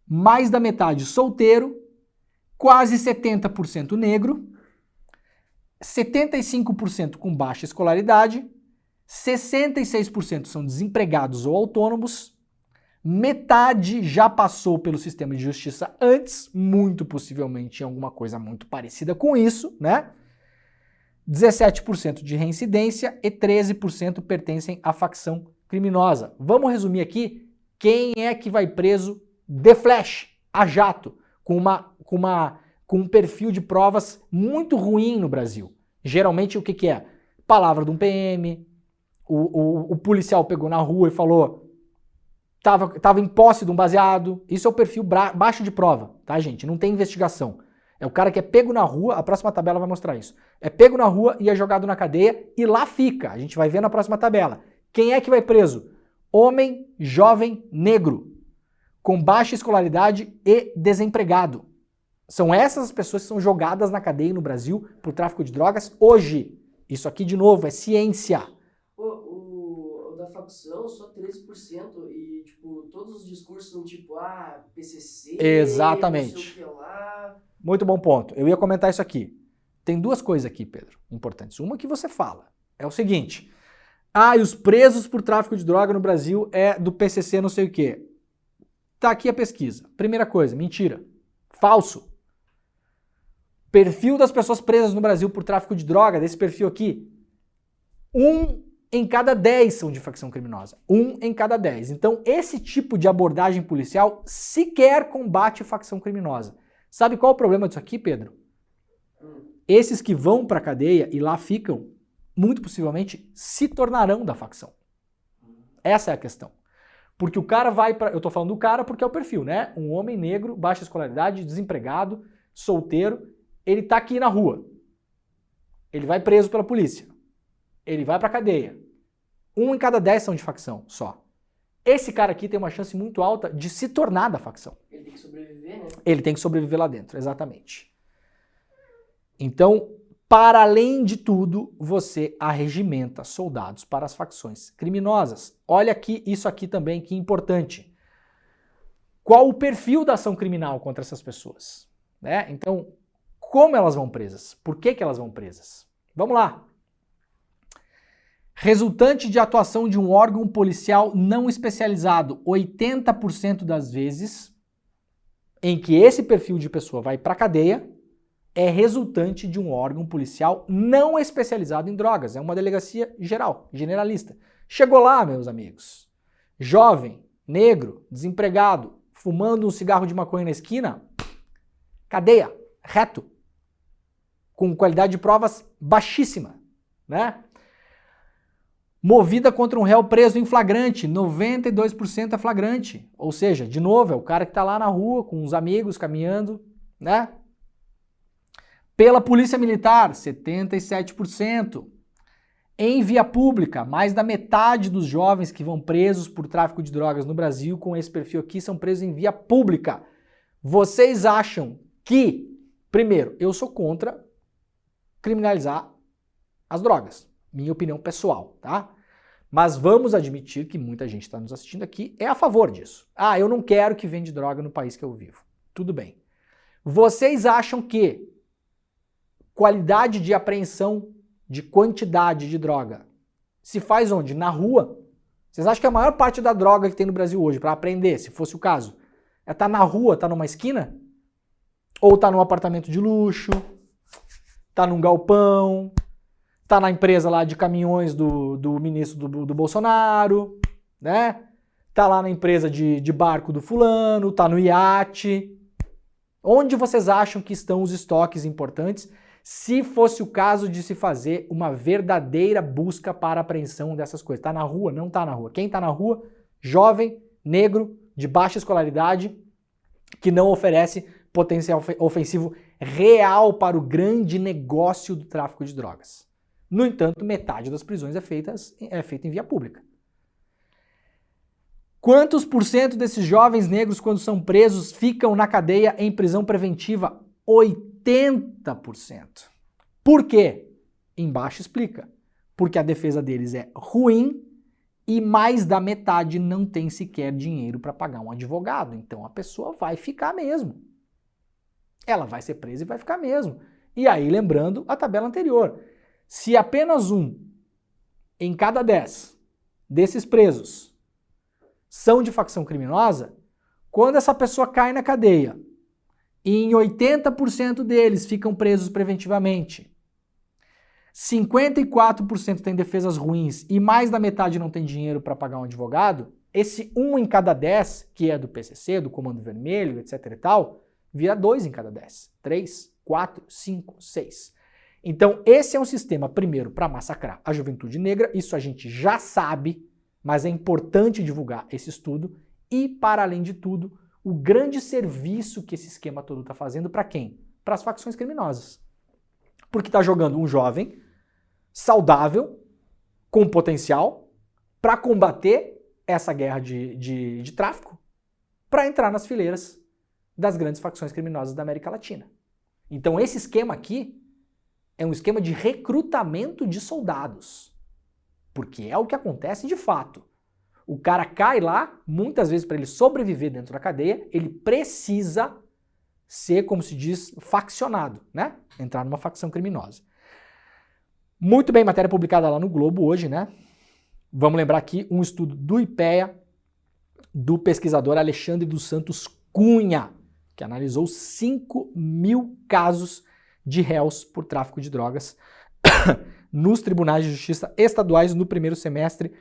Mais da metade solteiro. Quase 70% negro. 75% com baixa escolaridade. 66% são desempregados ou autônomos. Metade já passou pelo sistema de justiça antes, muito possivelmente em alguma coisa muito parecida com isso, né? 17% de reincidência e 13% pertencem à facção criminosa. Vamos resumir aqui quem é que vai preso de flash, a jato, com um perfil de provas muito ruim no Brasil. Geralmente o que é? Palavra de um PM, o policial pegou na rua e falou... Tava em posse de um baseado. Isso é o perfil baixo de prova, tá, gente? Não tem investigação. É o cara que é pego na rua, a próxima tabela vai mostrar isso. É pego na rua e é jogado na cadeia e lá fica. A gente vai ver na próxima tabela. Quem é que vai preso? Homem, jovem, negro, com baixa escolaridade e desempregado. São essas as pessoas que são jogadas na cadeia no Brasil por tráfico de drogas hoje. Isso aqui, de novo, é ciência. O da facção, só 13%. E, tipo, todos os discursos são tipo, PCC... Exatamente. Não sei o que lá. Muito bom ponto. Eu ia comentar isso aqui. Tem duas coisas aqui, Pedro, importantes. Uma que você fala. É o seguinte. E os presos por tráfico de droga no Brasil é do PCC não sei o quê. Tá aqui a pesquisa. Primeira coisa, mentira. Falso. Perfil das pessoas presas no Brasil por tráfico de droga, desse perfil aqui, 1 em cada 10 são de facção criminosa. 1 em cada 10. Então, esse tipo de abordagem policial sequer combate facção criminosa. Sabe qual é o problema disso aqui, Pedro? Esses que vão pra cadeia e lá ficam, muito possivelmente, se tornarão da facção. Essa é a questão. Porque o cara vai pra... Eu tô falando do cara porque é o perfil, né? Um homem negro, baixa escolaridade, desempregado, solteiro, ele tá aqui na rua. Ele vai preso pela polícia. Ele vai pra cadeia. 1 em cada 10 são de facção, só. Esse cara aqui tem uma chance muito alta de se tornar da facção. Ele tem que sobreviver, né? Ele tem que sobreviver lá dentro, exatamente. Então, para além de tudo, você arregimenta soldados para as facções criminosas. Olha aqui, isso aqui também que é importante. Qual o perfil da ação criminal contra essas pessoas? Né? Então, como elas vão presas? Por que elas vão presas? Vamos lá. Resultante de atuação de um órgão policial não especializado. 80% das vezes em que esse perfil de pessoa vai para a cadeia é resultante de um órgão policial não especializado em drogas. É uma delegacia geral, generalista. Chegou lá, meus amigos. Jovem, negro, desempregado, fumando um cigarro de maconha na esquina, cadeia, reto. Com qualidade de provas baixíssima, né? Movida contra um réu preso em flagrante, 92% é flagrante. Ou seja, de novo, é o cara que está lá na rua com os amigos caminhando, né? Pela Polícia Militar, 77%. Em via pública, mais da metade dos jovens que vão presos por tráfico de drogas no Brasil com esse perfil aqui são presos em via pública. Vocês acham que, primeiro, eu sou contra criminalizar as drogas. Minha opinião pessoal, tá? Mas vamos admitir que muita gente está nos assistindo aqui é a favor disso. Ah, eu não quero que vende droga no país que eu vivo. Tudo bem. Vocês acham que qualidade de apreensão de quantidade de droga se faz onde? Na rua? Vocês acham que a maior parte da droga que tem no Brasil hoje, para apreender, se fosse o caso, é estar na rua, estar numa esquina? Ou estar num apartamento de luxo? Estar num galpão? Estar na empresa lá de caminhões do ministro do Bolsonaro? Né? Estar lá na empresa de barco do fulano? Estar no iate? Onde vocês acham que estão os estoques importantes se fosse o caso de se fazer uma verdadeira busca para apreensão dessas coisas? Tá na rua? Não tá na rua. Quem tá na rua? Jovem, negro, de baixa escolaridade, que não oferece potencial ofensivo real para o grande negócio do tráfico de drogas. No entanto, metade das prisões é feita em via pública. Quantos por cento desses jovens negros, quando são presos, ficam na cadeia em prisão preventiva? 80%. Por quê? Embaixo explica. Porque a defesa deles é ruim e mais da metade não tem sequer dinheiro para pagar um advogado. Então a pessoa vai ficar mesmo. Ela vai ser presa e vai ficar mesmo. E aí, lembrando a tabela anterior, se apenas 1 em cada 10 desses presos são de facção criminosa, quando essa pessoa cai na cadeia e em 80% deles ficam presos preventivamente, 54% tem defesas ruins e mais da metade não tem dinheiro para pagar um advogado, esse 1 em cada 10, que é do PCC, do Comando Vermelho, etc e tal, vira 2 em cada 10, 3, 4, 5, 6. Então esse é um sistema, primeiro, para massacrar a juventude negra, isso a gente já sabe, mas é importante divulgar esse estudo e, para além de tudo, o grande serviço que esse esquema todo está fazendo para quem? Para as facções criminosas. Porque está jogando um jovem saudável, com potencial, para combater essa guerra de tráfico, para entrar nas fileiras das grandes facções criminosas da América Latina. Então esse esquema aqui é um esquema de recrutamento de soldados. Porque é o que acontece de fato. O cara cai lá, muitas vezes para ele sobreviver dentro da cadeia, ele precisa ser, como se diz, faccionado, né? Entrar numa facção criminosa. Muito bem, matéria publicada lá no Globo hoje, né? Vamos lembrar aqui um estudo do IPEA, do pesquisador Alexandre dos Santos Cunha, que analisou 5.000 casos de réus por tráfico de drogas nos tribunais de justiça estaduais no primeiro semestre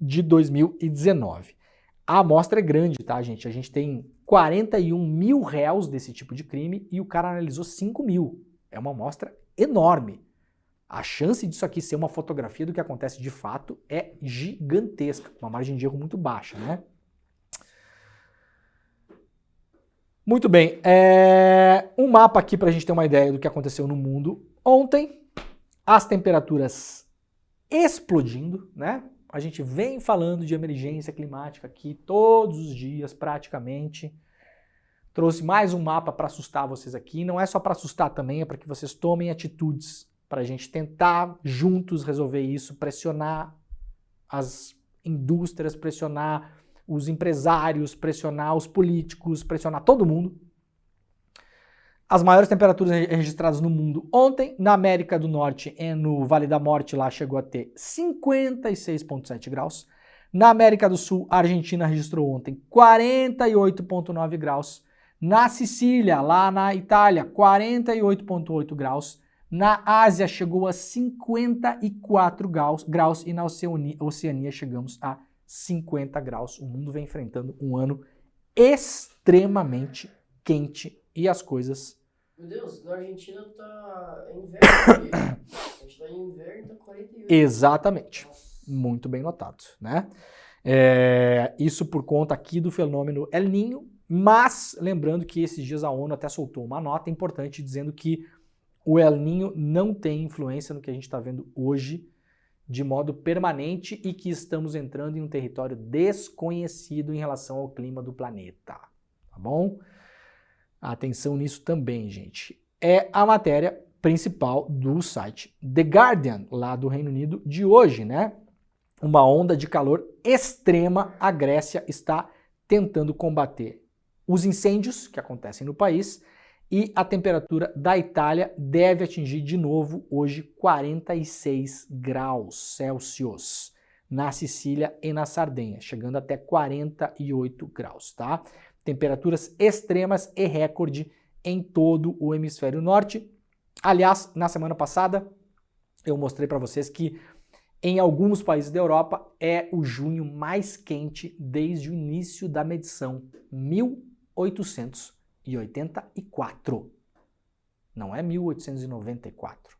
de 2019. A amostra é grande, tá, gente? A gente tem 41.000 réus desse tipo de crime e o cara analisou 5.000. É uma amostra enorme. A chance disso aqui ser uma fotografia do que acontece de fato é gigantesca, uma margem de erro muito baixa, né? Muito bem, um mapa aqui para a gente ter uma ideia do que aconteceu no mundo ontem. As temperaturas explodindo, né? A gente vem falando de emergência climática aqui todos os dias, praticamente. Trouxe mais um mapa para assustar vocês aqui. Não é só para assustar também, é para que vocês tomem atitudes para a gente tentar juntos resolver isso, pressionar as indústrias, pressionar os empresários, pressionar os políticos, pressionar todo mundo. As maiores temperaturas registradas no mundo ontem, na América do Norte, no Vale da Morte, lá chegou a ter 56,7 graus. Na América do Sul, a Argentina registrou ontem 48,9 graus. Na Sicília, lá na Itália, 48,8 graus. Na Ásia chegou a 54 graus e na Oceania chegamos a 50 graus. O mundo vem enfrentando um ano extremamente quente e as coisas... Meu Deus, na Argentina tá inverno. A gente tá em inverno e tá 48. Exatamente. Nossa. Muito bem notado, né? Isso por conta aqui do fenômeno El Niño, mas lembrando que esses dias a ONU até soltou uma nota importante dizendo que o El Niño não tem influência no que a gente está vendo hoje de modo permanente e que estamos entrando em um território desconhecido em relação ao clima do planeta, tá bom? Atenção nisso também, gente. É a matéria principal do site The Guardian, lá do Reino Unido, de hoje, né? uma onda de calor extrema, a Grécia está tentando combater os incêndios que acontecem no país e a temperatura da Itália deve atingir de novo hoje 46 graus Celsius na Sicília e na Sardenha, chegando até 48 graus, tá? Temperaturas extremas e recorde em todo o hemisfério norte. Aliás, na semana passada eu mostrei para vocês que em alguns países da Europa é o junho mais quente desde o início da medição, 1884. Não é 1894.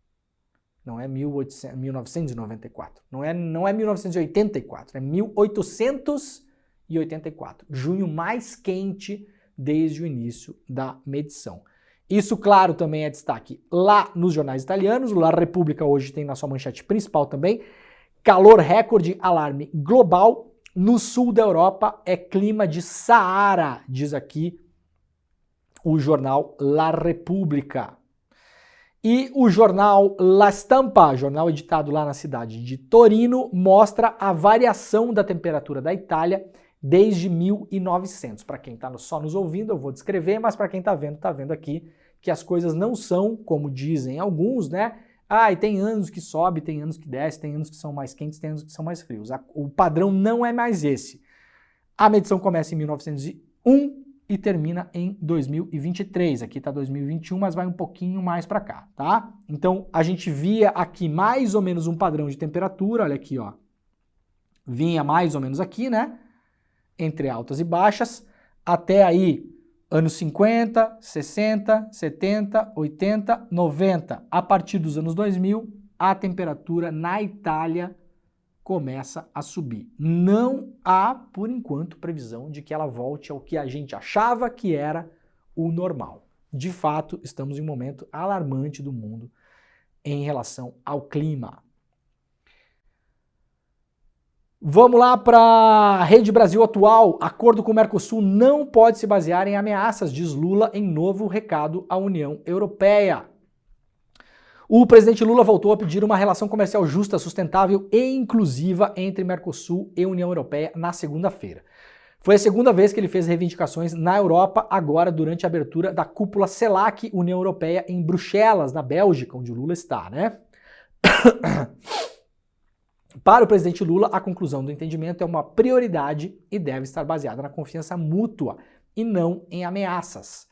Não é 1994. Não é 1984, é 1884. Junho mais quente desde o início da medição. Isso, claro, também é destaque lá nos jornais italianos. O La Repubblica hoje tem na sua manchete principal também. Calor recorde, alarme global. No sul da Europa é clima de Saara, diz aqui o jornal La Repubblica. E o jornal La Stampa, jornal editado lá na cidade de Torino, mostra a variação da temperatura da Itália desde 1900. Para quem está só nos ouvindo, eu vou descrever, mas para quem está vendo aqui que as coisas não são como dizem alguns, né? Ah, e tem anos que sobe, tem anos que desce, tem anos que são mais quentes, tem anos que são mais frios. O padrão não é mais esse. A medição começa em 1901 e termina em 2023. Aqui está 2021, mas vai um pouquinho mais para cá, tá? Então, a gente via aqui mais ou menos um padrão de temperatura, olha aqui, ó. Vinha mais ou menos aqui, né? Entre altas e baixas, até aí anos 50, 60, 70, 80, 90. A partir dos anos 2000, a temperatura na Itália começa a subir. Não há, por enquanto, previsão de que ela volte ao que a gente achava que era o normal. De fato, estamos em um momento alarmante do mundo em relação ao clima. Vamos lá para a Rede Brasil Atual. Acordo com o Mercosul não pode se basear em ameaças, diz Lula em novo recado à União Europeia. O presidente Lula voltou a pedir uma relação comercial justa, sustentável e inclusiva entre Mercosul e União Europeia na segunda-feira. Foi a segunda vez que ele fez reivindicações na Europa, agora durante a abertura da cúpula CELAC União Europeia em Bruxelas, na Bélgica, onde o Lula está, né? Para o presidente Lula, a conclusão do entendimento é uma prioridade e deve estar baseada na confiança mútua e não em ameaças.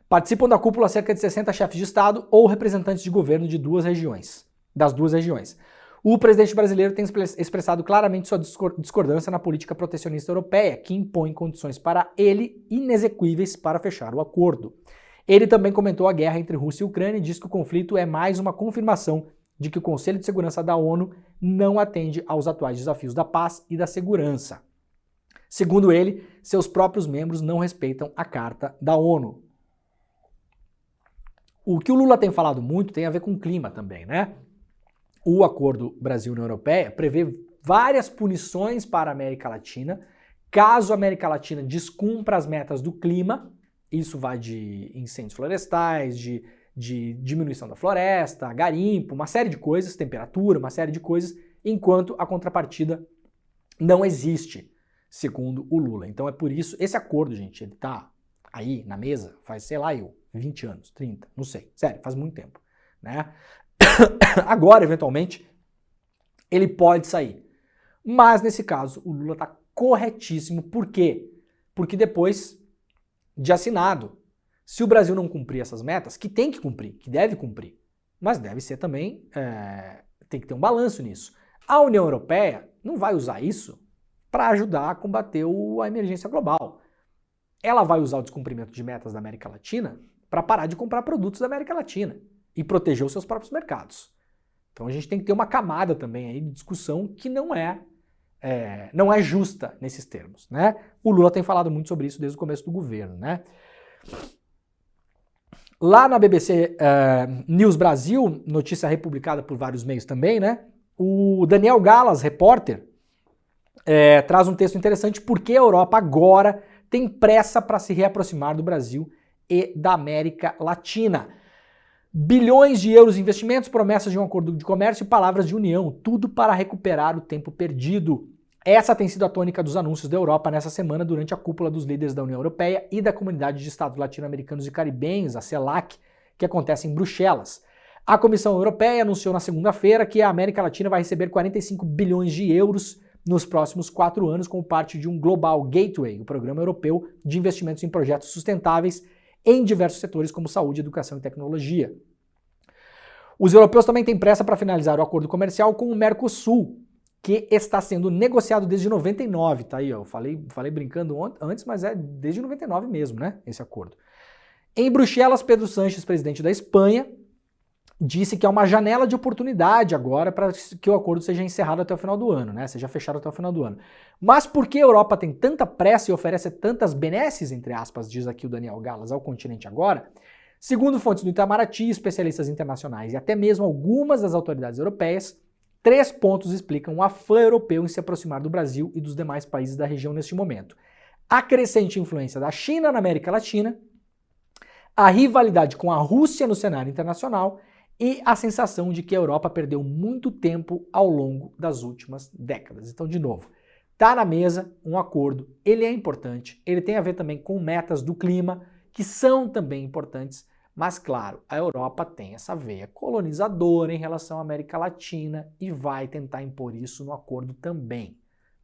Participam da cúpula cerca de 60 chefes de Estado ou representantes de governo de das duas regiões. O presidente brasileiro tem expressado claramente sua discordância na política protecionista europeia, que impõe condições para ele inexequíveis para fechar o acordo. Ele também comentou a guerra entre Rússia e Ucrânia e diz que o conflito é mais uma confirmação de que o Conselho de Segurança da ONU não atende aos atuais desafios da paz e da segurança. Segundo ele, seus próprios membros não respeitam a Carta da ONU. O que o Lula tem falado muito tem a ver com o clima também, né? O Acordo Brasil-União Europeia prevê várias punições para a América Latina, caso a América Latina descumpra as metas do clima. Isso vai de incêndios florestais, de diminuição da floresta, garimpo, uma série de coisas, temperatura, uma série de coisas, enquanto a contrapartida não existe, segundo o Lula. Então é por isso, esse acordo, gente, ele tá aí na mesa faz, 20 anos, 30, não sei, sério, faz muito tempo, né? Agora, eventualmente, ele pode sair. Mas, nesse caso, o Lula tá corretíssimo. Por quê? Porque depois de assinado, se o Brasil não cumprir essas metas, que tem que cumprir, que deve cumprir, mas deve ser também, tem que ter um balanço nisso. A União Europeia não vai usar isso para ajudar a combater a emergência global. Ela vai usar o descumprimento de metas da América Latina para parar de comprar produtos da América Latina e proteger os seus próprios mercados. Então a gente tem que ter uma camada também aí de discussão que não é justa nesses termos, né? O Lula tem falado muito sobre isso desde o começo do governo, né? Lá na BBC News Brasil, notícia republicada por vários meios também, né? O Daniel Galas, repórter, traz um texto interessante porque a Europa agora tem pressa para se reaproximar do Brasil e da América Latina. Bilhões de euros em investimentos, promessas de um acordo de comércio e palavras de união, tudo para recuperar o tempo perdido. Essa tem sido a tônica dos anúncios da Europa nessa semana durante a cúpula dos líderes da União Europeia e da Comunidade de Estados Latino-Americanos e Caribenhos, a CELAC, que acontece em Bruxelas. A Comissão Europeia anunciou na segunda-feira que a América Latina vai receber 45 bilhões de euros nos próximos 4 anos como parte de um Global Gateway, o programa europeu de investimentos em projetos sustentáveis em diversos setores como saúde, educação e tecnologia. Os europeus também têm pressa para finalizar o acordo comercial com o Mercosul, que está sendo negociado desde 99, tá aí, ó, eu falei brincando antes, mas é desde 99 mesmo, né, esse acordo. Em Bruxelas, Pedro Sánchez, presidente da Espanha, disse que há uma janela de oportunidade agora para que o acordo seja encerrado até o final do ano, né? Seja fechado até o final do ano. Mas por que a Europa tem tanta pressa e oferece tantas benesses, entre aspas, diz aqui o Daniel Galas, ao continente agora? Segundo fontes do Itamaraty, especialistas internacionais e até mesmo algumas das autoridades europeias, 3 pontos explicam o afã europeu em se aproximar do Brasil e dos demais países da região neste momento. A crescente influência da China na América Latina, a rivalidade com a Rússia no cenário internacional e a sensação de que a Europa perdeu muito tempo ao longo das últimas décadas. Então, de novo, tá na mesa um acordo, ele é importante, ele tem a ver também com metas do clima, que são também importantes, mas claro, a Europa tem essa veia colonizadora em relação à América Latina e vai tentar impor isso no acordo também,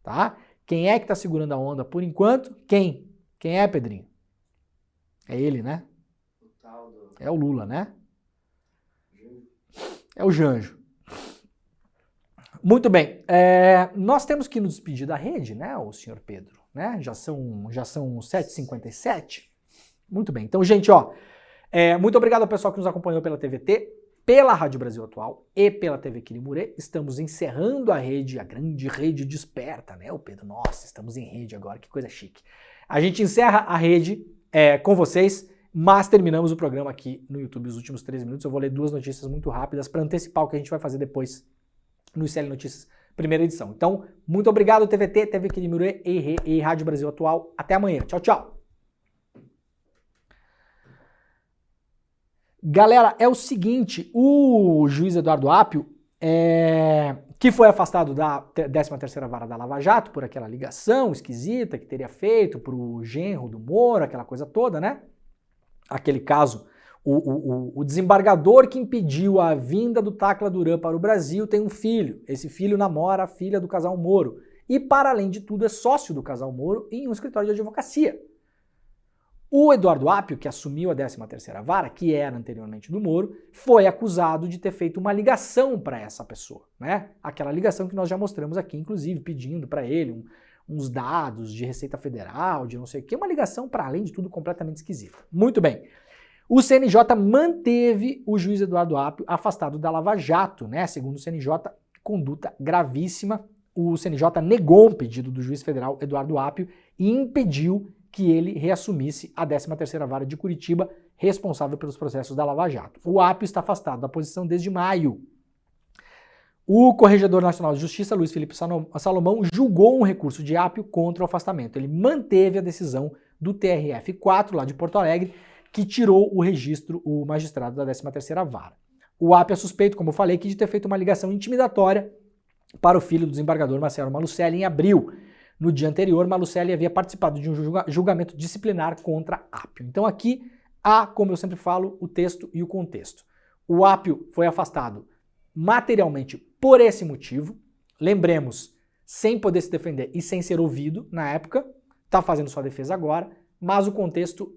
tá? Quem é que tá segurando a onda por enquanto? Quem? Quem é, Pedrinho? É ele, né? É o Lula, né? É o Janjo. Muito bem, nós temos que nos despedir da rede, né, o senhor Pedro, né? Já são 7h57. Muito bem, então, gente, ó, muito obrigado ao pessoal que nos acompanhou pela TVT, pela Rádio Brasil Atual e pela TV Quirimurê. Estamos encerrando a rede, a grande rede Desperta, né, o Pedro? Nossa, estamos em rede agora, que coisa chique. A gente encerra a rede com vocês, mas terminamos o programa aqui no YouTube os últimos 3 minutos. Eu vou ler 2 notícias muito rápidas para antecipar o que a gente vai fazer depois no ICL Notícias, primeira edição. Então, muito obrigado, TVT, TV Quirimurê e Rádio Brasil Atual. Até amanhã. Tchau, tchau. Galera, é o seguinte, o juiz Eduardo Apio, que foi afastado da 13ª Vara da Lava Jato por aquela ligação esquisita que teria feito pro genro do Moro, aquela coisa toda, né? Aquele caso, o desembargador que impediu a vinda do Tacla Duran para o Brasil tem um filho. Esse filho namora a filha do casal Moro. E, para além de tudo, é sócio do casal Moro em um escritório de advocacia. O Eduardo Apio, que assumiu a 13ª Vara, que era anteriormente do Moro, foi acusado de ter feito uma ligação para essa pessoa, né? Aquela ligação que nós já mostramos aqui, inclusive, pedindo para ele uns dados de Receita Federal, de não sei o que, uma ligação, para além de tudo, completamente esquisita. Muito bem. O CNJ manteve o juiz Eduardo Apio afastado da Lava Jato, né? Segundo o CNJ, conduta gravíssima. O CNJ negou um pedido do juiz federal Eduardo Apio e impediu que ele reassumisse a 13ª Vara de Curitiba, responsável pelos processos da Lava Jato. O Apio está afastado da posição desde maio. O Corregedor Nacional de Justiça, Luiz Felipe Salomão, julgou um recurso de Apio contra o afastamento. Ele manteve a decisão do TRF4, lá de Porto Alegre, que tirou o registro, o magistrado da 13ª Vara. O Apio é suspeito, como eu falei, de ter feito uma ligação intimidatória para o filho do desembargador Marcelo Malucelli em abril. No dia anterior, Malucelli havia participado de um julgamento disciplinar contra Apio. Então aqui há, como eu sempre falo, o texto e o contexto. O Apio foi afastado materialmente por esse motivo, lembremos, sem poder se defender e sem ser ouvido na época, está fazendo sua defesa agora, mas o contexto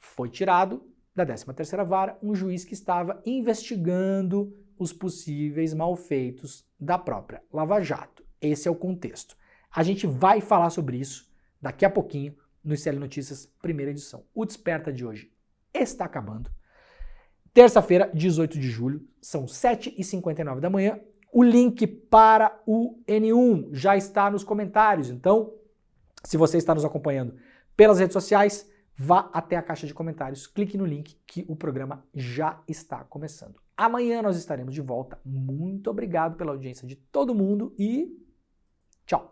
foi tirado da 13ª Vara um juiz que estava investigando os possíveis malfeitos da própria Lava Jato. Esse é o contexto. A gente vai falar sobre isso daqui a pouquinho no ICL Notícias, primeira edição. O Desperta de hoje está acabando. Terça-feira, 18 de julho, são 7h59 da manhã. O link para o N1 já está nos comentários. Então, se você está nos acompanhando pelas redes sociais, vá até a caixa de comentários, clique no link que o programa já está começando. Amanhã nós estaremos de volta. Muito obrigado pela audiência de todo mundo e tchau!